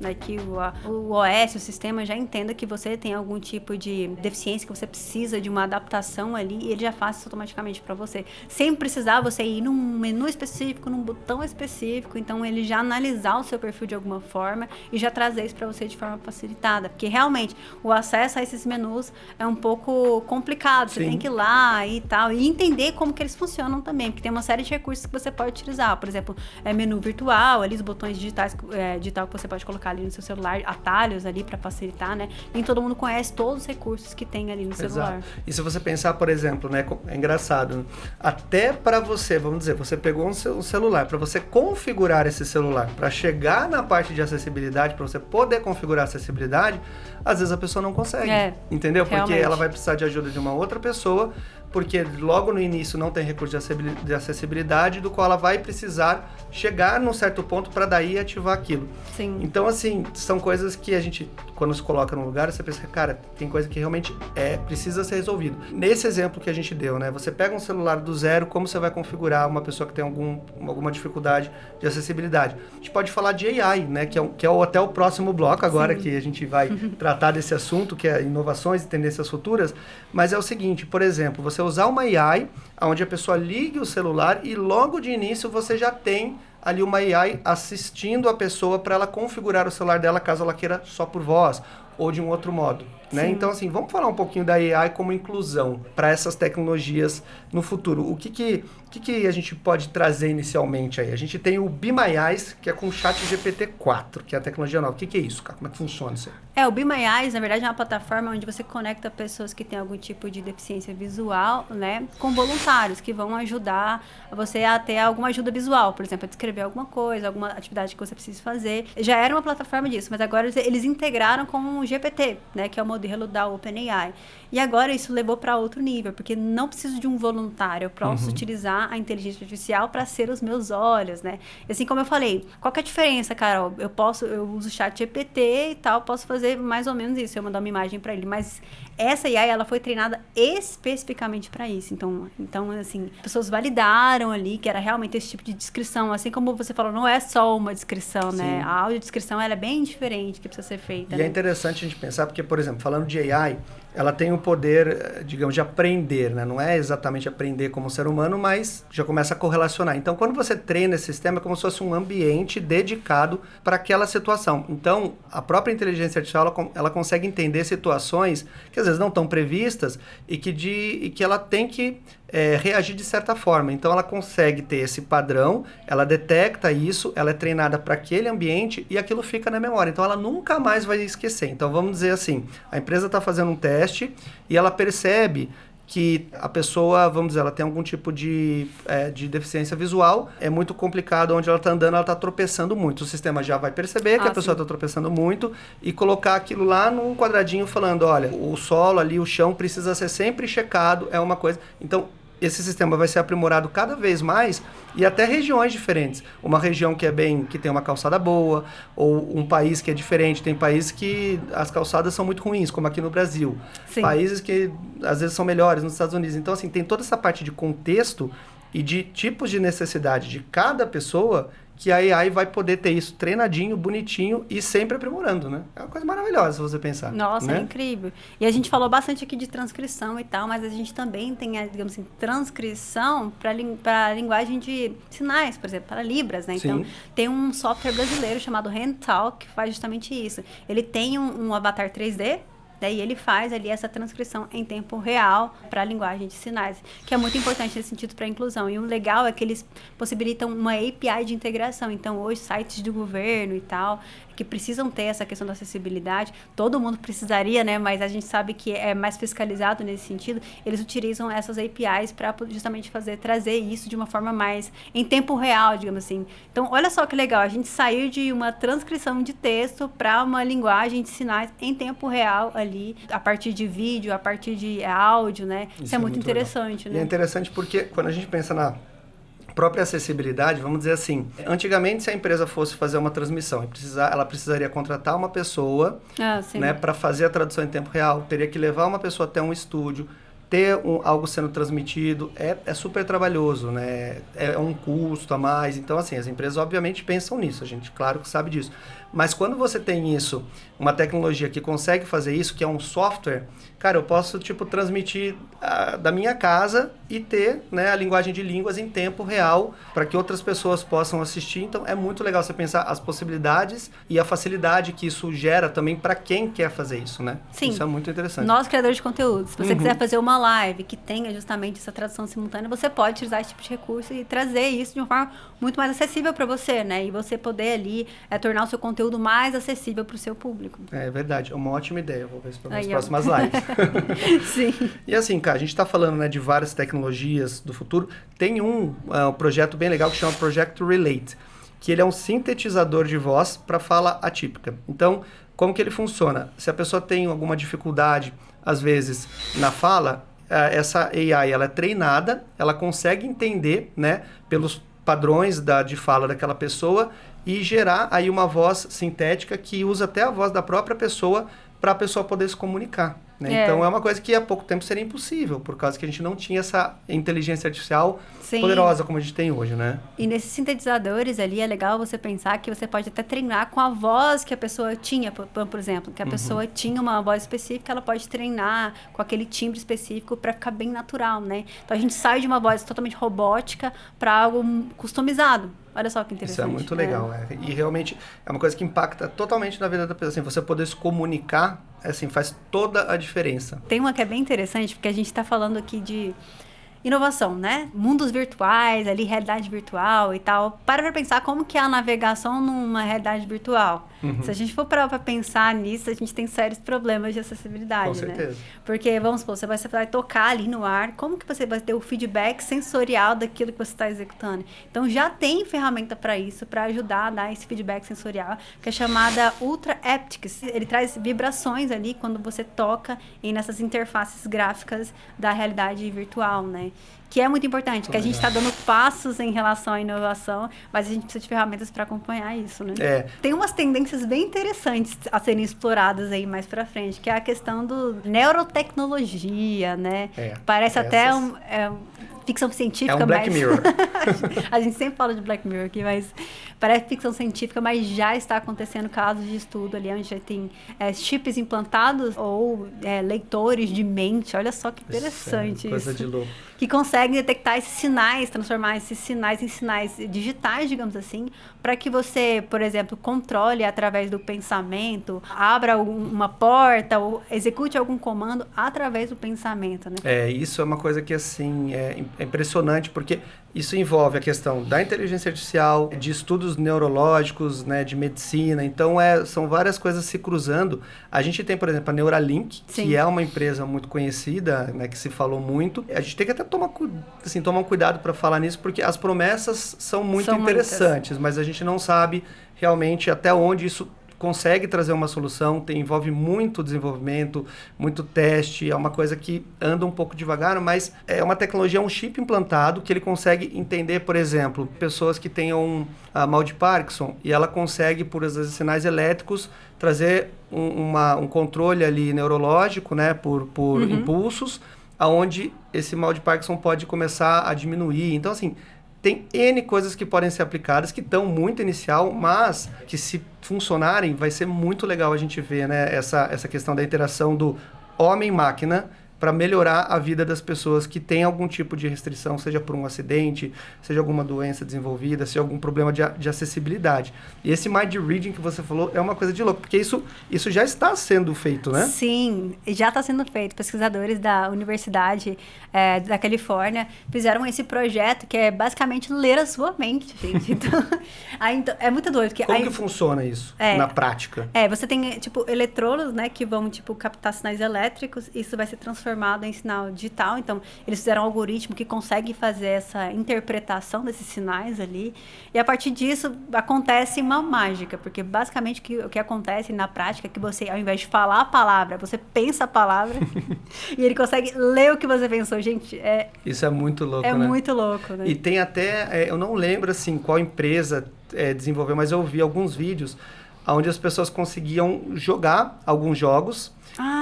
Né? Que o OS, o sistema, já entenda que você tem algum tipo de deficiência, que você precisa de uma adaptação ali, e ele já faz isso automaticamente para você. Sem precisar você ir num menu específico, num botão específico, então ele já analisar o seu perfil de alguma forma e já trazer isso para você de forma facilitada. Porque realmente o acesso a esses menus é um pouco complicado. Você tem que ir lá e tal, e entender como que eles funcionam também, porque tem uma série de recursos que você pode utilizar. Por exemplo, menu virtual, ali os botões digitais, digital que você pode colocar ali no seu celular, atalhos ali para facilitar, né? Nem todo mundo conhece todos os recursos que tem ali no celular. E se você pensar, por exemplo, né, é engraçado, né? Até para você, vamos dizer, você pegou um celular, para você configurar esse celular, para chegar na parte de acessibilidade, para você poder configurar a acessibilidade, às vezes a pessoa não consegue, entendeu? Porque ela vai precisar de ajuda de uma outra pessoa porque logo no início não tem recurso de acessibilidade, do qual ela vai precisar chegar num certo ponto para daí ativar aquilo. Sim. Então, assim, são coisas que a gente, quando se coloca num lugar, você pensa, cara, tem coisa que realmente precisa ser resolvido. Nesse exemplo que a gente deu, né? Você pega um celular do zero, como você vai configurar uma pessoa que tem alguma dificuldade de acessibilidade? A gente pode falar de AI, né? Que é até o próximo bloco agora, que a gente vai tratar desse assunto, que é inovações e tendências futuras. Mas é o seguinte, por exemplo, você usar uma AI, onde a pessoa ligue o celular e logo de início você já tem ali uma AI assistindo a pessoa para ela configurar o celular dela caso ela queira só por voz ou de um outro modo, né? Então, assim, vamos falar um pouquinho da AI como inclusão para essas tecnologias no futuro. O que a gente pode trazer inicialmente aí? A gente tem o Be My Eyes, que é com o ChatGPT-4, que é a tecnologia nova. O que é isso, cara? Como é que funciona isso aí? O Be My Eyes, na verdade, é uma plataforma onde você conecta pessoas que têm algum tipo de deficiência visual, né, com voluntários que vão ajudar você a ter alguma ajuda visual, por exemplo, a descrever alguma coisa, alguma atividade que você precisa fazer. Já era uma plataforma disso, mas agora eles integraram com o GPT, né, que é o modelo da OpenAI. E agora isso levou para outro nível, porque não preciso de um voluntário, eu posso utilizar a inteligência artificial para ser os meus olhos, né? E assim como eu falei, qual que é a diferença, Carol? Eu uso o ChatGPT e tal, posso fazer mais ou menos isso, eu mandar uma imagem para ele, mas essa AI, ela foi treinada especificamente para isso. Então, assim, pessoas validaram ali que era realmente esse tipo de descrição, assim como você falou, não é só uma descrição, Sim. né? A audiodescrição, ela é bem diferente que precisa ser feita. E é interessante a gente pensar, porque, por exemplo, falando de AI, ela tem o poder, digamos, de aprender, né? Não é exatamente aprender como um ser humano, mas já começa a correlacionar. Então, quando você treina esse sistema, é como se fosse um ambiente dedicado para aquela situação. Então, a própria inteligência artificial, ela consegue entender situações que às vezes não estão previstas e que ela tem que reagir de certa forma. Então, ela consegue ter esse padrão, ela detecta isso, ela é treinada para aquele ambiente e aquilo fica na memória. Então, ela nunca mais vai esquecer. Então, vamos dizer assim, a empresa está fazendo um teste e ela percebe que a pessoa, vamos dizer, ela tem algum tipo de deficiência visual, é muito complicado, onde ela está andando, ela está tropeçando muito. O sistema já vai perceber que a pessoa está tropeçando muito e colocar aquilo lá num quadradinho falando, olha, o solo ali, o chão precisa ser sempre checado, é uma coisa. Então, esse sistema vai ser aprimorado cada vez mais e até regiões diferentes. Uma região que tem uma calçada boa, ou um país que é diferente. Tem países que as calçadas são muito ruins, como aqui no Brasil. Sim. Países que às vezes são melhores nos Estados Unidos. Então, assim, tem toda essa parte de contexto e de tipos de necessidade de cada pessoa que a AI vai poder ter isso treinadinho, bonitinho e sempre aprimorando, né? É uma coisa maravilhosa se você pensar. Nossa, né? É incrível. E a gente falou bastante aqui de transcrição e tal, mas a gente também tem, digamos assim, transcrição para linguagem de sinais, por exemplo, para Libras, né? Então, tem um software brasileiro chamado HandTalk que faz justamente isso. Ele tem um avatar 3D, e ele faz ali essa transcrição em tempo real para a linguagem de sinais, que é muito importante nesse sentido para a inclusão. E o legal é que eles possibilitam uma API de integração. Então, hoje, sites do governo e tal, que precisam ter essa questão da acessibilidade, todo mundo precisaria, né? Mas a gente sabe que é mais fiscalizado nesse sentido. Eles utilizam essas APIs para justamente trazer isso de uma forma mais em tempo real, digamos assim. Então, olha só que legal, a gente saiu de uma transcrição de texto para uma linguagem de sinais em tempo real ali, a partir de vídeo, a partir de áudio, né? Isso é muito interessante, legal. Né? E é interessante porque quando a gente pensa na própria acessibilidade, vamos dizer assim, antigamente se a empresa fosse fazer uma transmissão, ela precisaria contratar uma pessoa, né, para fazer a tradução em tempo real, teria que levar uma pessoa até um estúdio, ter algo sendo transmitido, é super trabalhoso, né? É um custo a mais. Então, assim, as empresas obviamente pensam nisso, a gente claro que sabe disso. Mas quando você tem isso, uma tecnologia que consegue fazer isso, que é um software, cara, eu posso, transmitir da minha casa e ter, né, a linguagem de línguas em tempo real para que outras pessoas possam assistir. Então, é muito legal você pensar as possibilidades e a facilidade que isso gera também para quem quer fazer isso, né? Sim. Isso é muito interessante. Nós, criadores de conteúdo, se você quiser fazer uma live que tenha justamente essa tradução simultânea, você pode utilizar esse tipo de recurso e trazer isso de uma forma muito mais acessível para você, né? E você poder ali tornar o seu conteúdo mais acessível para o seu público. É verdade, é uma ótima ideia. Vou ver isso para as próximas lives. Sim. E assim, cara, a gente está falando, né, de várias tecnologias do futuro. Tem um projeto bem legal que chama Project Relate, que ele é um sintetizador de voz para fala atípica. Então, como que ele funciona? Se a pessoa tem alguma dificuldade, às vezes, na fala, essa AI, ela é treinada, ela consegue entender, né, pelos padrões de fala daquela pessoa e gerar aí uma voz sintética que usa até a voz da própria pessoa para a pessoa poder se comunicar. Né? Então, é uma coisa que há pouco tempo seria impossível, por causa que a gente não tinha essa inteligência artificial poderosa como a gente tem hoje, né? E nesses sintetizadores ali, é legal você pensar que você pode até treinar com a voz que a pessoa tinha, por exemplo, que a pessoa tinha uma voz específica, ela pode treinar com aquele timbre específico para ficar bem natural, né? Então, a gente sai de uma voz totalmente robótica para algo customizado. Olha só que interessante. Isso é muito legal. E realmente é uma coisa que impacta totalmente na vida da pessoa. Assim, você poder se comunicar, assim, faz toda a diferença. Tem uma que é bem interessante, porque a gente está falando aqui de inovação, né? Mundos virtuais, ali, realidade virtual e tal. Para pensar como que é a navegação numa realidade virtual. Se a gente for parar para pensar nisso, a gente tem sérios problemas de acessibilidade, Com certeza. né? Porque, vamos supor, você vai tocar ali no ar, como que você vai ter o feedback sensorial daquilo que você está executando? Então, já tem ferramenta para isso, para ajudar a dar esse feedback sensorial, que é chamada Ultra Haptics. Ele traz vibrações ali quando você toca nessas interfaces gráficas da realidade virtual, né? Que é muito importante, que a gente está dando passos em relação à inovação, mas a gente precisa de ferramentas para acompanhar isso, né? Tem umas tendências bem interessantes a serem exploradas aí mais para frente, que é a questão do neurotecnologia, né? Parece até ficção científica, é um Black Mirror. A gente sempre fala de Black Mirror aqui, mas parece ficção científica, mas já está acontecendo casos de estudo ali, onde já tem chips implantados ou leitores de mente. Olha só que interessante coisa isso. De louco. Que conseguem detectar esses sinais, transformar esses sinais em sinais digitais, digamos assim, para que você, por exemplo, controle através do pensamento, abra uma porta ou execute algum comando através do pensamento, né? Isso é uma coisa que, assim, é impressionante, porque isso envolve a questão da inteligência artificial, de estudos neurológicos, né, de medicina. Então, são várias coisas se cruzando. A gente tem, por exemplo, a Neuralink, que é uma empresa muito conhecida, né, que se falou muito. A gente tem que até tomar um cuidado para falar nisso, porque as promessas são muito interessantes, mas a gente não sabe realmente até onde isso consegue trazer uma solução. Envolve muito desenvolvimento, muito teste, é uma coisa que anda um pouco devagar, mas é uma tecnologia, um chip implantado que ele consegue entender, por exemplo, pessoas que tenham mal de Parkinson, e ela consegue, por às vezes, sinais elétricos, trazer um controle ali neurológico, né, por impulsos, aonde esse mal de Parkinson pode começar a diminuir. Então, assim, tem N coisas que podem ser aplicadas, que estão muito inicial, mas que, se funcionarem, vai ser muito legal a gente ver, né, essa questão da interação do homem-máquina para melhorar a vida das pessoas que têm algum tipo de restrição, seja por um acidente, seja alguma doença desenvolvida, seja algum problema de acessibilidade. E esse Mind Reading que você falou é uma coisa de louco, porque isso já está sendo feito, né? Sim, já está sendo feito. Pesquisadores da Universidade da Califórnia fizeram esse projeto que é basicamente ler a sua mente, gente. Então, é muito doido. Como que funciona isso na prática? Você tem, eletrodos, né, que vão, captar sinais elétricos, e isso vai ser transformado em sinal digital. Então, eles fizeram um algoritmo que consegue fazer essa interpretação desses sinais ali, e a partir disso acontece uma mágica, porque basicamente o que acontece na prática é que você, ao invés de falar a palavra, você pensa a palavra e ele consegue ler o que você pensou. Gente, isso é muito louco, né? É muito louco, né? E tem até, eu não lembro assim qual empresa desenvolveu, mas eu vi alguns vídeos onde as pessoas conseguiam jogar alguns jogos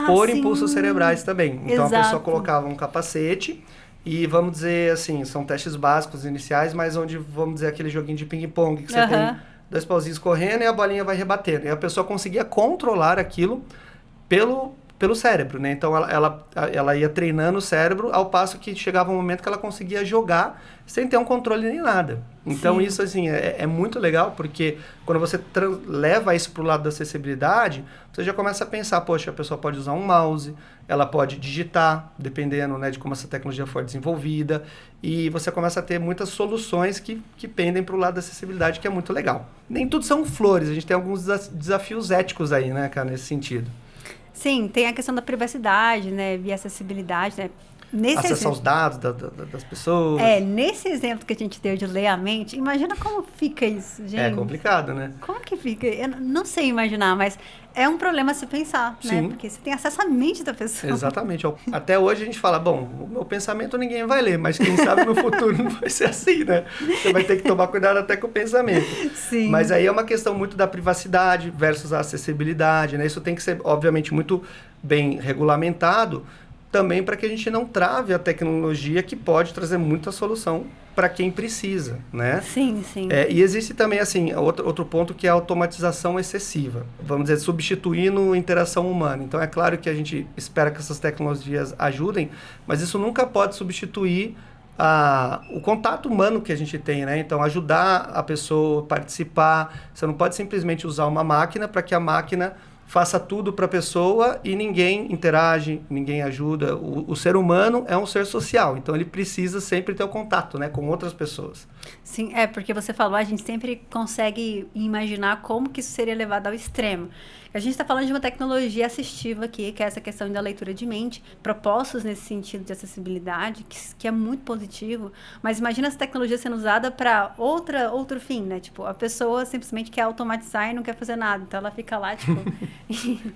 por impulsos cerebrais também. Então, a pessoa colocava um capacete e, vamos dizer assim, são testes básicos iniciais, mas onde, vamos dizer, aquele joguinho de ping-pong que você tem 2 pauzinhos correndo e a bolinha vai rebatendo. E a pessoa conseguia controlar aquilo pelo cérebro, né? Então, ela ia treinando o cérebro, ao passo que chegava um momento que ela conseguia jogar sem ter um controle nem nada. Então, isso, assim, é muito legal, porque quando você leva isso para o lado da acessibilidade, você já começa a pensar, poxa, a pessoa pode usar um mouse, ela pode digitar, dependendo, né, de como essa tecnologia for desenvolvida, e você começa a ter muitas soluções que pendem para o lado da acessibilidade, que é muito legal. Nem tudo são flores, a gente tem alguns desafios éticos aí, né, cara, nesse sentido. Sim, tem a questão da privacidade, né, via acessibilidade, né? acessar os dados das pessoas. Nesse exemplo que a gente deu de ler a mente, imagina como fica isso, gente. É complicado, né? Como que fica? Eu não sei imaginar, mas é um problema se pensar, né? Porque você tem acesso à mente da pessoa. Exatamente. Até hoje a gente fala, bom, o meu pensamento ninguém vai ler, mas quem sabe no futuro não vai ser assim, né? Você vai ter que tomar cuidado até com o pensamento. Sim. Mas aí é uma questão muito da privacidade versus a acessibilidade, né? Isso tem que ser, obviamente, muito bem regulamentado, também para que a gente não trave a tecnologia que pode trazer muita solução para quem precisa, né? Sim, sim. E existe também, assim, outro ponto que é a automatização excessiva. Vamos dizer, substituindo a interação humana. Então, é claro que a gente espera que essas tecnologias ajudem, mas isso nunca pode substituir o contato humano que a gente tem, né? Então, ajudar a pessoa a participar. Você não pode simplesmente usar uma máquina para que a máquina faça tudo para a pessoa e ninguém interage, ninguém ajuda. O ser humano é um ser social, então ele precisa sempre ter o contato, né, com outras pessoas. Sim, porque você falou, a gente sempre consegue imaginar como que isso seria levado ao extremo. A gente está falando de uma tecnologia assistiva aqui, que é essa questão da leitura de mente, propostos nesse sentido de acessibilidade, que é muito positivo, mas imagina essa tecnologia sendo usada para outro fim, né? Tipo, a pessoa simplesmente quer automatizar e não quer fazer nada, então ela fica lá, tipo...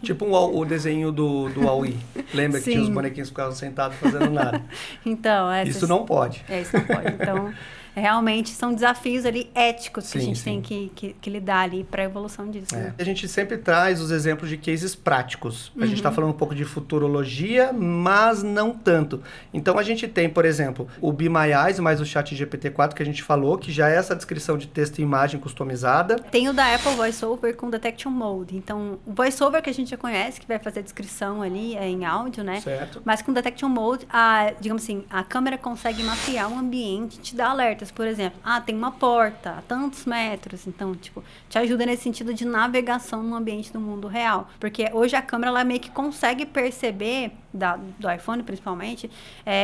Tipo o desenho do Wall-E. Lembra que tinha os bonequinhos que ficavam sentados fazendo nada? Então, isso não pode. Isso não pode. Então, realmente são desafios ali éticos que a gente tem que lidar ali para a evolução disso. Né? A gente sempre traz os exemplos de cases práticos. A gente está falando um pouco de futurologia, mas não tanto. Então, a gente tem, por exemplo, o Be My Eyes, mais o ChatGPT-4 que a gente falou, que já é essa descrição de texto e imagem customizada. Tem o da Apple VoiceOver com Detection Mode. Então, o VoiceOver que a gente já conhece, que vai fazer a descrição ali em áudio, né? Certo. Mas com Detection Mode, digamos assim, a câmera consegue mapear o ambiente e te dar alertas. Por exemplo, tem uma porta a tantos metros. Então, tipo, te ajuda nesse sentido de navegação no ambiente do mundo real. Porque hoje a câmera, ela meio que consegue perceber, do iPhone principalmente,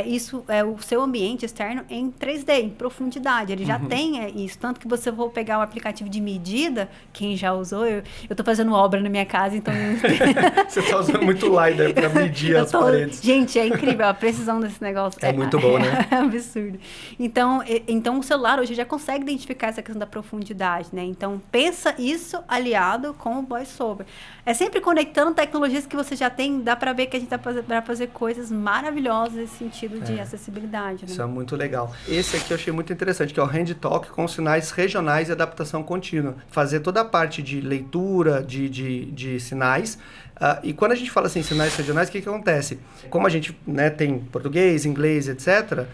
isso é o seu ambiente externo em 3D, em profundidade. Ele já tem isso. Tanto que você for pegar o aplicativo de medida, quem já usou, eu tô fazendo obra na minha casa, então... Você tá usando muito LiDAR para medir as paredes. Gente, é incrível, a precisão desse negócio. É muito bom, né? É absurdo. Então, o celular hoje já consegue identificar essa questão da profundidade, né? Então, pensa isso aliado com o VoiceOver. É sempre conectando tecnologias que você já tem, dá para ver que a gente dá para fazer coisas maravilhosas nesse sentido de acessibilidade. Né? Isso é muito legal. Esse aqui eu achei muito interessante, que é o Hand Talk com sinais regionais e adaptação contínua. Fazer toda a parte de leitura, de sinais. E quando a gente fala assim, sinais regionais, o que acontece? Como a gente, né, tem português, inglês, etc.,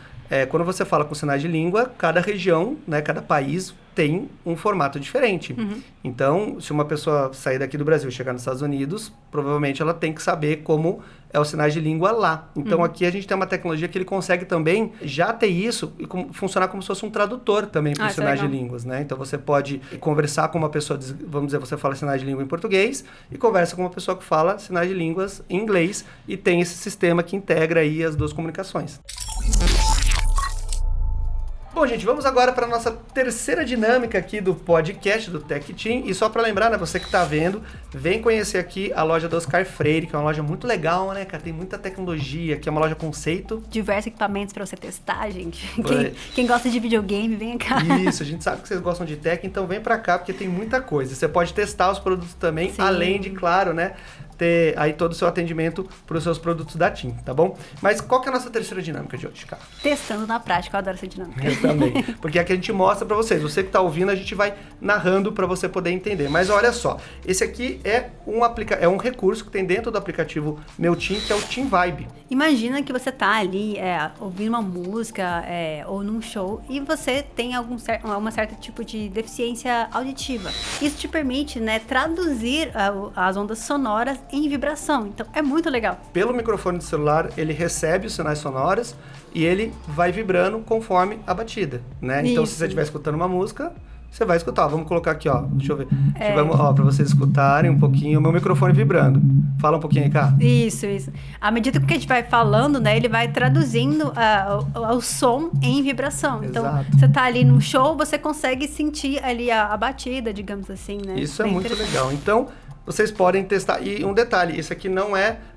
quando você fala com sinais de língua, cada região, né, cada país tem um formato diferente. Então, se uma pessoa sair daqui do Brasil e chegar nos Estados Unidos, provavelmente ela tem que saber como é os sinais de língua lá. Então, aqui a gente tem uma tecnologia que ele consegue também já ter isso e funcionar como se fosse um tradutor também para os sinais de línguas, né? Então, você pode conversar com uma pessoa, vamos dizer, você fala sinais de língua em português e conversa com uma pessoa que fala sinais de línguas em inglês e tem esse sistema que integra aí as duas comunicações. Bom, gente, vamos agora para a nossa terceira dinâmica aqui do podcast do Tech Team. E só para lembrar, né, você que está vendo, vem conhecer aqui a loja do Oscar Freire, que é uma loja muito legal, né, cara? Tem muita tecnologia, que é uma loja conceito. Diversos equipamentos para você testar, gente. Quem gosta de videogame, vem cá. Isso, a gente sabe que vocês gostam de tech, então vem para cá, porque tem muita coisa. Você pode testar os produtos também, além de, claro, né, ter aí todo o seu atendimento para os seus produtos da TIM, tá bom? Mas qual que é a nossa terceira dinâmica de hoje, cara? Testando na prática, eu adoro essa dinâmica. Eu também, porque é que a gente mostra para vocês. Você que tá ouvindo, a gente vai narrando para você poder entender. Mas olha só, esse aqui é um recurso que tem dentro do aplicativo Meu TIM, que é o TIM Vibe. Imagina que você tá ali ouvindo uma música ou num show e você tem uma certa tipo de deficiência auditiva. Isso te permite, né, traduzir as ondas sonoras em vibração. Então, é muito legal. Pelo microfone do celular, ele recebe os sinais sonoros e ele vai vibrando conforme a batida, né? Então, se você estiver escutando uma música, você vai escutar. Vamos colocar aqui, ó. Deixa eu ver. Para vocês escutarem um pouquinho o meu microfone vibrando. Fala um pouquinho aí, cá. Isso. À medida que a gente vai falando, né, ele vai traduzindo o som em vibração. Então, você tá ali no show, você consegue sentir ali a batida, digamos assim, né? Isso é muito legal. Então, vocês podem testar. E um detalhe, isso aqui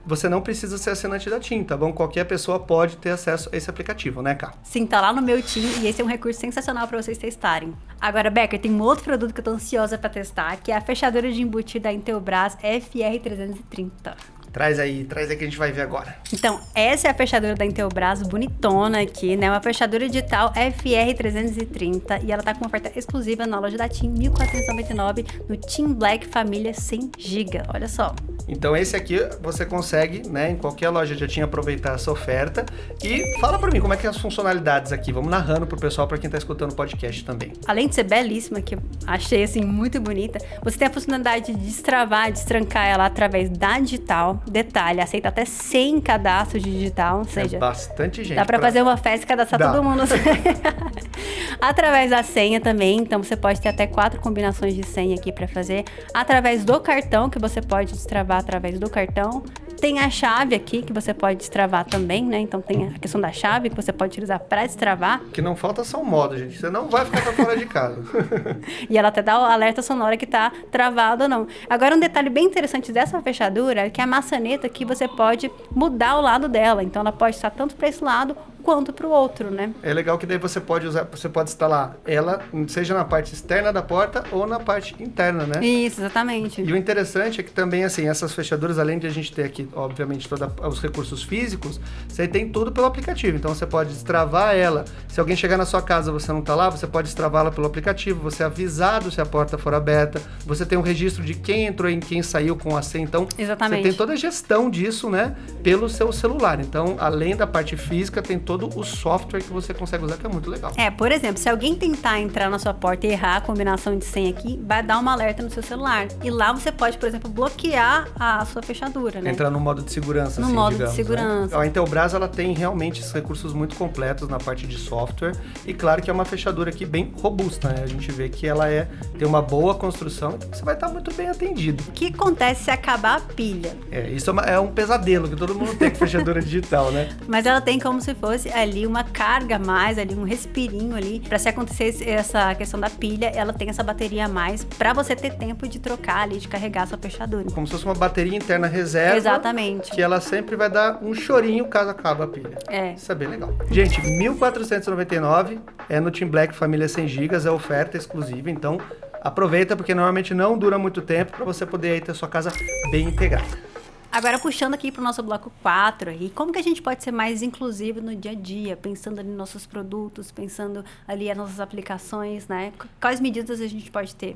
você não precisa ser assinante da TIM, tá bom? Qualquer pessoa pode ter acesso a esse aplicativo, né, Cá? Sim, tá lá no meu TIM e esse é um recurso sensacional para vocês testarem. Agora, Becker, tem um outro produto que eu tô ansiosa para testar, que é a fechadura de embutido da Intelbras FR330. Traz aí que a gente vai ver agora. Então, essa é a fechadura da Intelbras, bonitona aqui, né? Uma fechadura digital FR330 e ela tá com uma oferta exclusiva na loja da TIM, R$ 1.499 no TIM Black Família 100 GB. Olha só. Então esse aqui você consegue, né, em qualquer loja já tinha aproveitar essa oferta. E fala pra mim, como é que é as funcionalidades aqui? Vamos narrando pro pessoal, pra quem tá escutando o podcast também. Além de ser belíssima, que eu achei assim muito bonita, você tem a funcionalidade de destravar, destrancar ela através da digital. Detalhe, aceita até 100 cadastros de digital, ou seja... É bastante gente. Dá pra fazer uma festa e cadastrar todo mundo. Através da senha também, então você pode ter até 4 combinações de senha aqui pra fazer. Através do cartão, que você pode destravar através do cartão. Tem a chave aqui, que você pode destravar também, né? Então tem a questão da chave, que você pode utilizar pra destravar. Que não falta só um modo, gente. Você não vai ficar pra fora de casa. E ela até dá o alerta sonoro que tá travado ou não. Agora, um detalhe bem interessante dessa fechadura é que a maçaneta aqui você pode mudar o lado dela. Então ela pode estar tanto para esse lado quanto para o outro, né? É legal que daí você pode instalar ela, seja na parte externa da porta ou na parte interna, né? Isso, exatamente. E o interessante é que também, assim, essas fechaduras, além de a gente ter aqui, obviamente, todos os recursos físicos, você tem tudo pelo aplicativo. Então você pode destravar ela. Se alguém chegar na sua casa e você não tá lá, você pode destravá-la pelo aplicativo, você é avisado se a porta for aberta, você tem um registro de quem entrou e quem saiu com a senha. Então, exatamente. Você tem toda a gestão disso, né, pelo seu celular. Então, além da parte física, tem todo o software que você consegue usar, que é muito legal. Por exemplo, se alguém tentar entrar na sua porta e errar a combinação de senha aqui, vai dar um alerta no seu celular. E lá você pode, por exemplo, bloquear a sua fechadura, né? Entrar no modo de segurança, no assim, modo digamos, de segurança. Né? A Intelbras, ela tem realmente esses recursos muito completos na parte de software. E claro que é uma fechadura aqui bem robusta, né? A gente vê que ela tem uma boa construção, então você vai estar muito bem atendido. O que acontece se acabar a pilha? Isso é um pesadelo que todo mundo tem com fechadura digital, né? Mas ela tem como se fosse ali uma carga a mais, ali um respirinho ali. Pra se acontecer essa questão da pilha, ela tem essa bateria a mais pra você ter tempo de trocar ali, de carregar a sua fechadura. Como se fosse uma bateria interna reserva. Exatamente. Que ela sempre vai dar um chorinho caso acabe a pilha. Isso é bem legal. Gente, R$ 1.499 é no TIM Black Família 100 GB, é oferta exclusiva, então aproveita porque normalmente não dura muito tempo pra você poder aí ter sua casa bem integrada. Agora, puxando aqui para o nosso bloco 4, aí, como que a gente pode ser mais inclusivo no dia a dia, pensando ali nos nossos produtos, pensando ali nas nossas aplicações, né? Quais medidas a gente pode ter?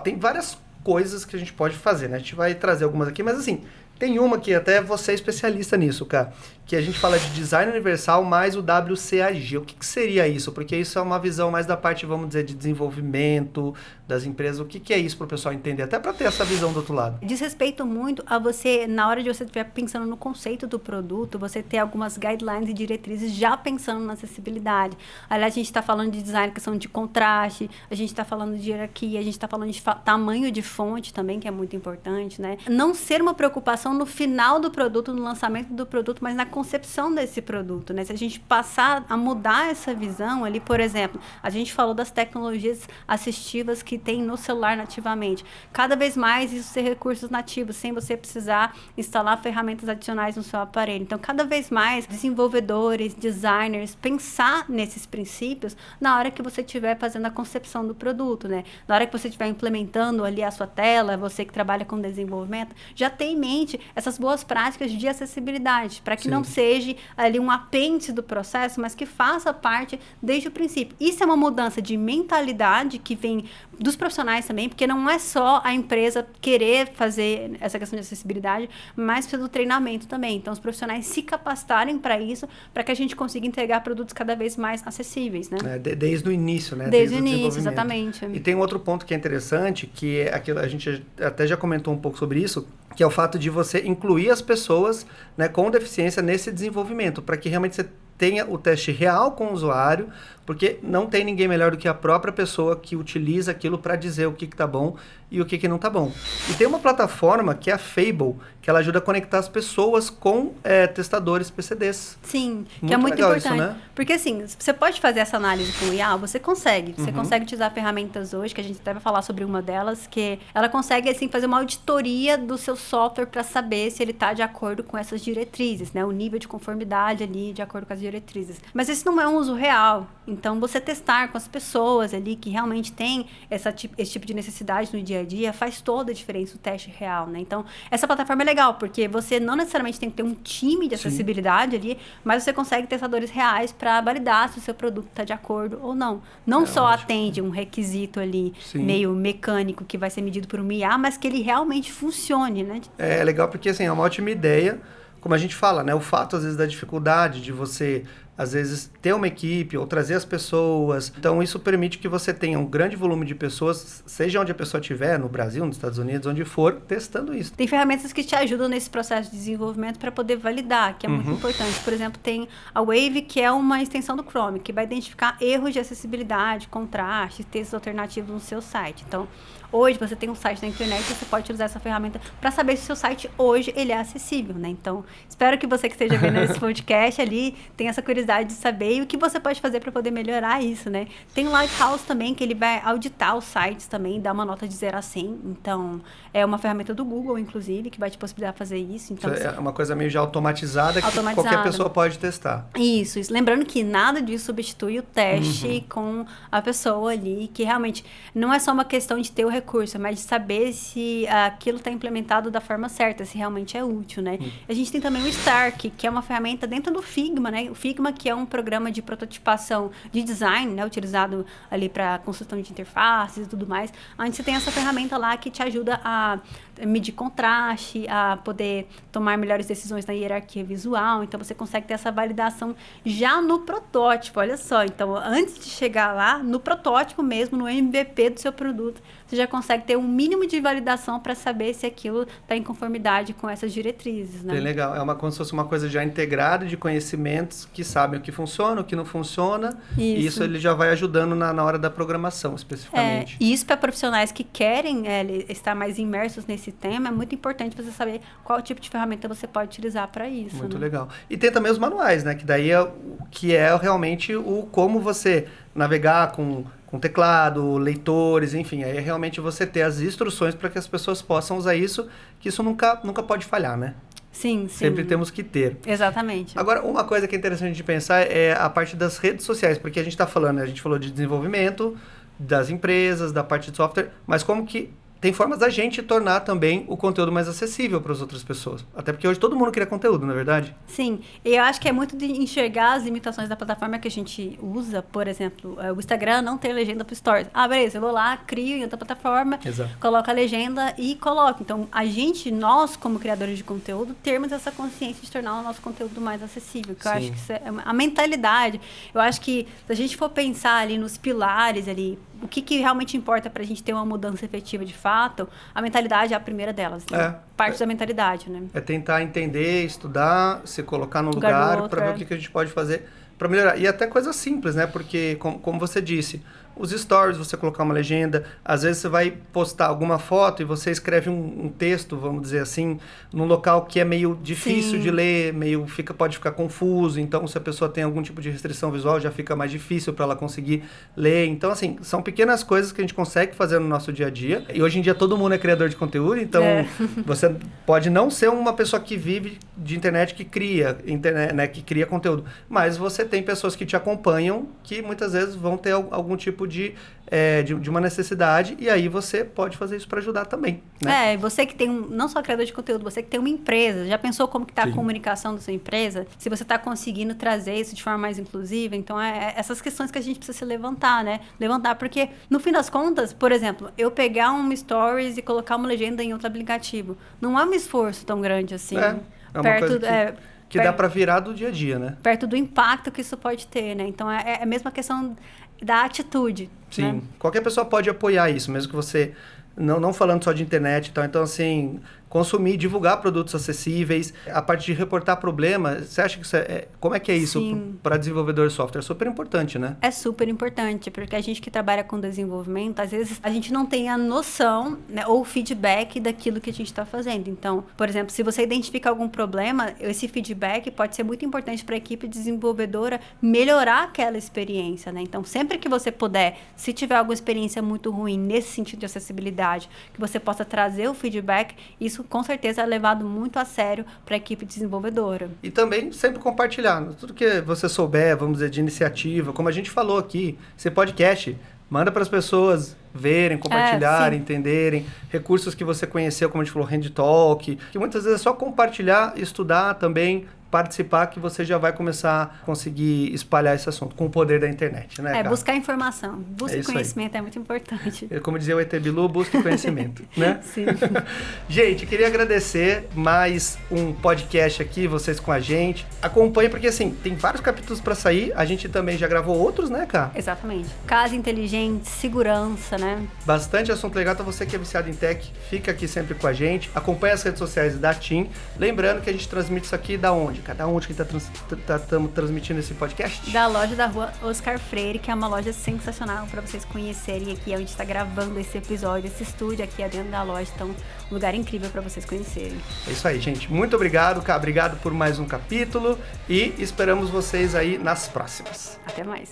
Tem várias coisas que a gente pode fazer, né? A gente vai trazer algumas aqui, mas assim, tem uma que até você é especialista nisso, cara, que a gente fala de design universal mais o WCAG. O que seria isso? Porque isso é uma visão mais da parte, vamos dizer, de desenvolvimento das empresas. O que é isso para o pessoal entender? Até para ter essa visão do outro lado. Diz respeito muito a você, na hora de você estiver pensando no conceito do produto, você ter algumas guidelines e diretrizes já pensando na acessibilidade. Aliás, a gente está falando de design, questão de contraste, a gente está falando de hierarquia, a gente está falando de tamanho de fonte também, que é muito importante, né? Não ser uma preocupação no final do produto, no lançamento do produto, mas na concepção desse produto, né? Se a gente passar a mudar essa visão ali, por exemplo, a gente falou das tecnologias assistivas que tem no celular nativamente. Cada vez mais isso ser recursos nativos, sem você precisar instalar ferramentas adicionais no seu aparelho. Então, cada vez mais desenvolvedores, designers, pensar nesses princípios na hora que você estiver fazendo a concepção do produto, né? Na hora que você estiver implementando ali a sua tela, você que trabalha com desenvolvimento, já tem em mente essas boas práticas de acessibilidade, para que não seja ali um apêndice do processo, mas que faça parte desde o princípio. Isso é uma mudança de mentalidade que vem dos profissionais também, porque não é só a empresa querer fazer essa questão de acessibilidade, mas pelo treinamento também. Então, os profissionais se capacitarem para isso, para que a gente consiga entregar produtos cada vez mais acessíveis, né? Desde o início, né? Desde o início, exatamente. E tem um outro ponto que é interessante, que é aquilo, a gente até já comentou um pouco sobre isso, que é o fato de você incluir as pessoas, né, com deficiência nesse desenvolvimento, para que realmente você tenha o teste real com o usuário, porque não tem ninguém melhor do que a própria pessoa que utiliza aquilo para dizer o que está bom e o que não está bom. E tem uma plataforma que é a Fable, que ela ajuda a conectar as pessoas com testadores PCDs. Sim, que é muito legal importante. isso, né? Porque assim, você pode fazer essa análise com o IA, você consegue. Você consegue utilizar ferramentas hoje, que a gente até vai falar sobre uma delas, que ela consegue assim, fazer uma auditoria do seu software para saber se ele está de acordo com essas diretrizes, né? O nível de conformidade ali de acordo com as diretrizes. Mas esse não é um uso real. Então, você testar com as pessoas ali que realmente têm esse tipo de necessidade no dia a dia faz toda a diferença o teste real, né? Então, essa plataforma é legal, porque você não necessariamente tem que ter um time de acessibilidade ali, mas você consegue testadores reais para validar se o seu produto está de acordo ou não. Não só atende um requisito ali meio mecânico que vai ser medido por um IA, mas que ele realmente funcione, né? É legal porque, assim, é uma ótima ideia, como a gente fala, né? O fato, às vezes, da dificuldade de você, às vezes, ter uma equipe ou trazer as pessoas. Então, isso permite que você tenha um grande volume de pessoas, seja onde a pessoa estiver, no Brasil, nos Estados Unidos, onde for, testando isso. Tem ferramentas que te ajudam nesse processo de desenvolvimento para poder validar, que é muito importante. Por exemplo, tem a Wave, que é uma extensão do Chrome, que vai identificar erros de acessibilidade, contraste, textos alternativos no seu site. Então, hoje você tem um site na internet e você pode utilizar essa ferramenta para saber se o seu site hoje ele é acessível, né? Então, espero que você que esteja vendo esse podcast ali tenha essa curiosidade de saber e o que você pode fazer para poder melhorar isso, né? Tem o Lighthouse também, que ele vai auditar os sites também, dar uma nota de 0 a 100. Então, é uma ferramenta do Google, inclusive, que vai te possibilitar fazer isso. Então, é uma coisa meio já automatizada que qualquer pessoa pode testar. Isso. Lembrando que nada disso substitui o teste com a pessoa ali, que realmente não é só uma questão de ter o recurso, mas de saber se aquilo está implementado da forma certa, se realmente é útil, né? A gente tem também o Stark, que é uma ferramenta dentro do Figma, né? O Figma, que é um programa de prototipação de design, né? Utilizado ali para construção de interfaces e tudo mais. Onde você tem essa ferramenta lá que te ajuda a medir contraste, a poder tomar melhores decisões na hierarquia visual. Então, você consegue ter essa validação já no protótipo, olha só. Então, antes de chegar lá, no protótipo mesmo, no MVP do seu produto, você já consegue ter um mínimo de validação para saber se aquilo está em conformidade com essas diretrizes, né? Bem legal. É como se fosse uma coisa já integrada de conhecimentos que sabem o que funciona, o que não funciona. E isso ele já vai ajudando na hora da programação, especificamente. E isso para profissionais que querem estar mais imersos nesse tema, é muito importante você saber qual tipo de ferramenta você pode utilizar para isso. Muito né? legal. E tem também os manuais, né? Que daí é realmente o como você navegar com teclado, leitores, enfim. Aí é realmente você ter as instruções para que as pessoas possam usar isso, que isso nunca pode falhar, né? Sim. Sempre temos que ter. Exatamente. Agora, uma coisa que é interessante de pensar é a parte das redes sociais, porque a gente está falando, a gente falou de desenvolvimento, das empresas, da parte de software, mas como que tem formas da gente tornar também o conteúdo mais acessível para as outras pessoas. Até porque hoje todo mundo cria conteúdo, não é verdade? Sim. E eu acho que é muito de enxergar as limitações da plataforma que a gente usa. Por exemplo, o Instagram não tem legenda para Stories. Beleza, eu vou lá, crio em outra plataforma, coloco a legenda e coloco. Então, nós como criadores de conteúdo, termos essa consciência de tornar o nosso conteúdo mais acessível. Que eu acho que isso é a mentalidade. Eu acho que se a gente for pensar ali nos pilares ali, o que realmente importa para a gente ter uma mudança efetiva de fato, a mentalidade é a primeira delas. Né? Parte da mentalidade, né? É tentar entender, estudar, se colocar no lugar para ver o que a gente pode fazer para melhorar. E até coisas simples, né? Porque, como você disse, os stories, você colocar uma legenda, às vezes você vai postar alguma foto e você escreve um texto, vamos dizer assim, num local que é meio difícil de ler, pode ficar confuso. Então, se a pessoa tem algum tipo de restrição visual, já fica mais difícil para ela conseguir ler. Então, assim, são pequenas coisas que a gente consegue fazer no nosso dia a dia. E hoje em dia todo mundo é criador de conteúdo, então você pode não ser uma pessoa que vive de internet, que cria internet, né, que cria conteúdo, mas você tem pessoas que te acompanham que muitas vezes vão ter algum tipo de uma necessidade, e aí você pode fazer isso para ajudar também, né? Você que tem não só criador de conteúdo, você que tem uma empresa, já pensou como que está a comunicação da sua empresa? Se você está conseguindo trazer isso de forma mais inclusiva, então essas questões que a gente precisa se levantar, né? Levantar, porque no fim das contas, por exemplo, eu pegar um stories e colocar uma legenda em outro aplicativo, não é um esforço tão grande assim. É uma coisa que dá para virar do dia a dia, né? Perto do impacto que isso pode ter, né? Então, é a mesma questão da atitude. Sim. Né? Qualquer pessoa pode apoiar isso, mesmo que você não falando só de internet e tal. Então, assim, consumir, divulgar produtos acessíveis, a parte de reportar problema, você acha que isso como é que é isso para desenvolvedor de software? É super importante, né? É super importante, porque a gente que trabalha com desenvolvimento, às vezes a gente não tem a noção, né, ou feedback daquilo que a gente está fazendo. Então, por exemplo, se você identifica algum problema, esse feedback pode ser muito importante para a equipe desenvolvedora melhorar aquela experiência, né? Então, sempre que você puder, se tiver alguma experiência muito ruim nesse sentido de acessibilidade, que você possa trazer o feedback, isso com certeza é levado muito a sério para a equipe desenvolvedora. E também sempre compartilhar. Tudo que você souber, vamos dizer, de iniciativa, como a gente falou aqui, esse podcast, manda para as pessoas verem, compartilharem, entenderem. Recursos que você conheceu, como a gente falou, HandTalk, que muitas vezes é só compartilhar, estudar também, participar, que você já vai começar a conseguir espalhar esse assunto com o poder da internet, né, cara? Buscar informação. Busque conhecimento, é muito importante. Como dizia o ET Bilu, busque conhecimento, né? Sim. Gente, queria agradecer mais um podcast aqui, vocês com a gente. Acompanhe, porque assim, tem vários capítulos para sair, a gente também já gravou outros, né, cara? Exatamente. Casa inteligente, segurança, né? Bastante assunto legal, então você que é viciado em tech, fica aqui sempre com a gente. Acompanhe as redes sociais da TIM. Lembrando que a gente transmite isso aqui da onde? Cada onde que estamos transmitindo esse podcast? Da loja da rua Oscar Freire, que é uma loja sensacional para vocês conhecerem aqui, onde está gravando esse episódio, esse estúdio aqui é dentro da loja, então um lugar incrível para vocês conhecerem. É isso aí, gente. Muito obrigado, cara. Obrigado por mais um capítulo e esperamos vocês aí nas próximas. Até mais.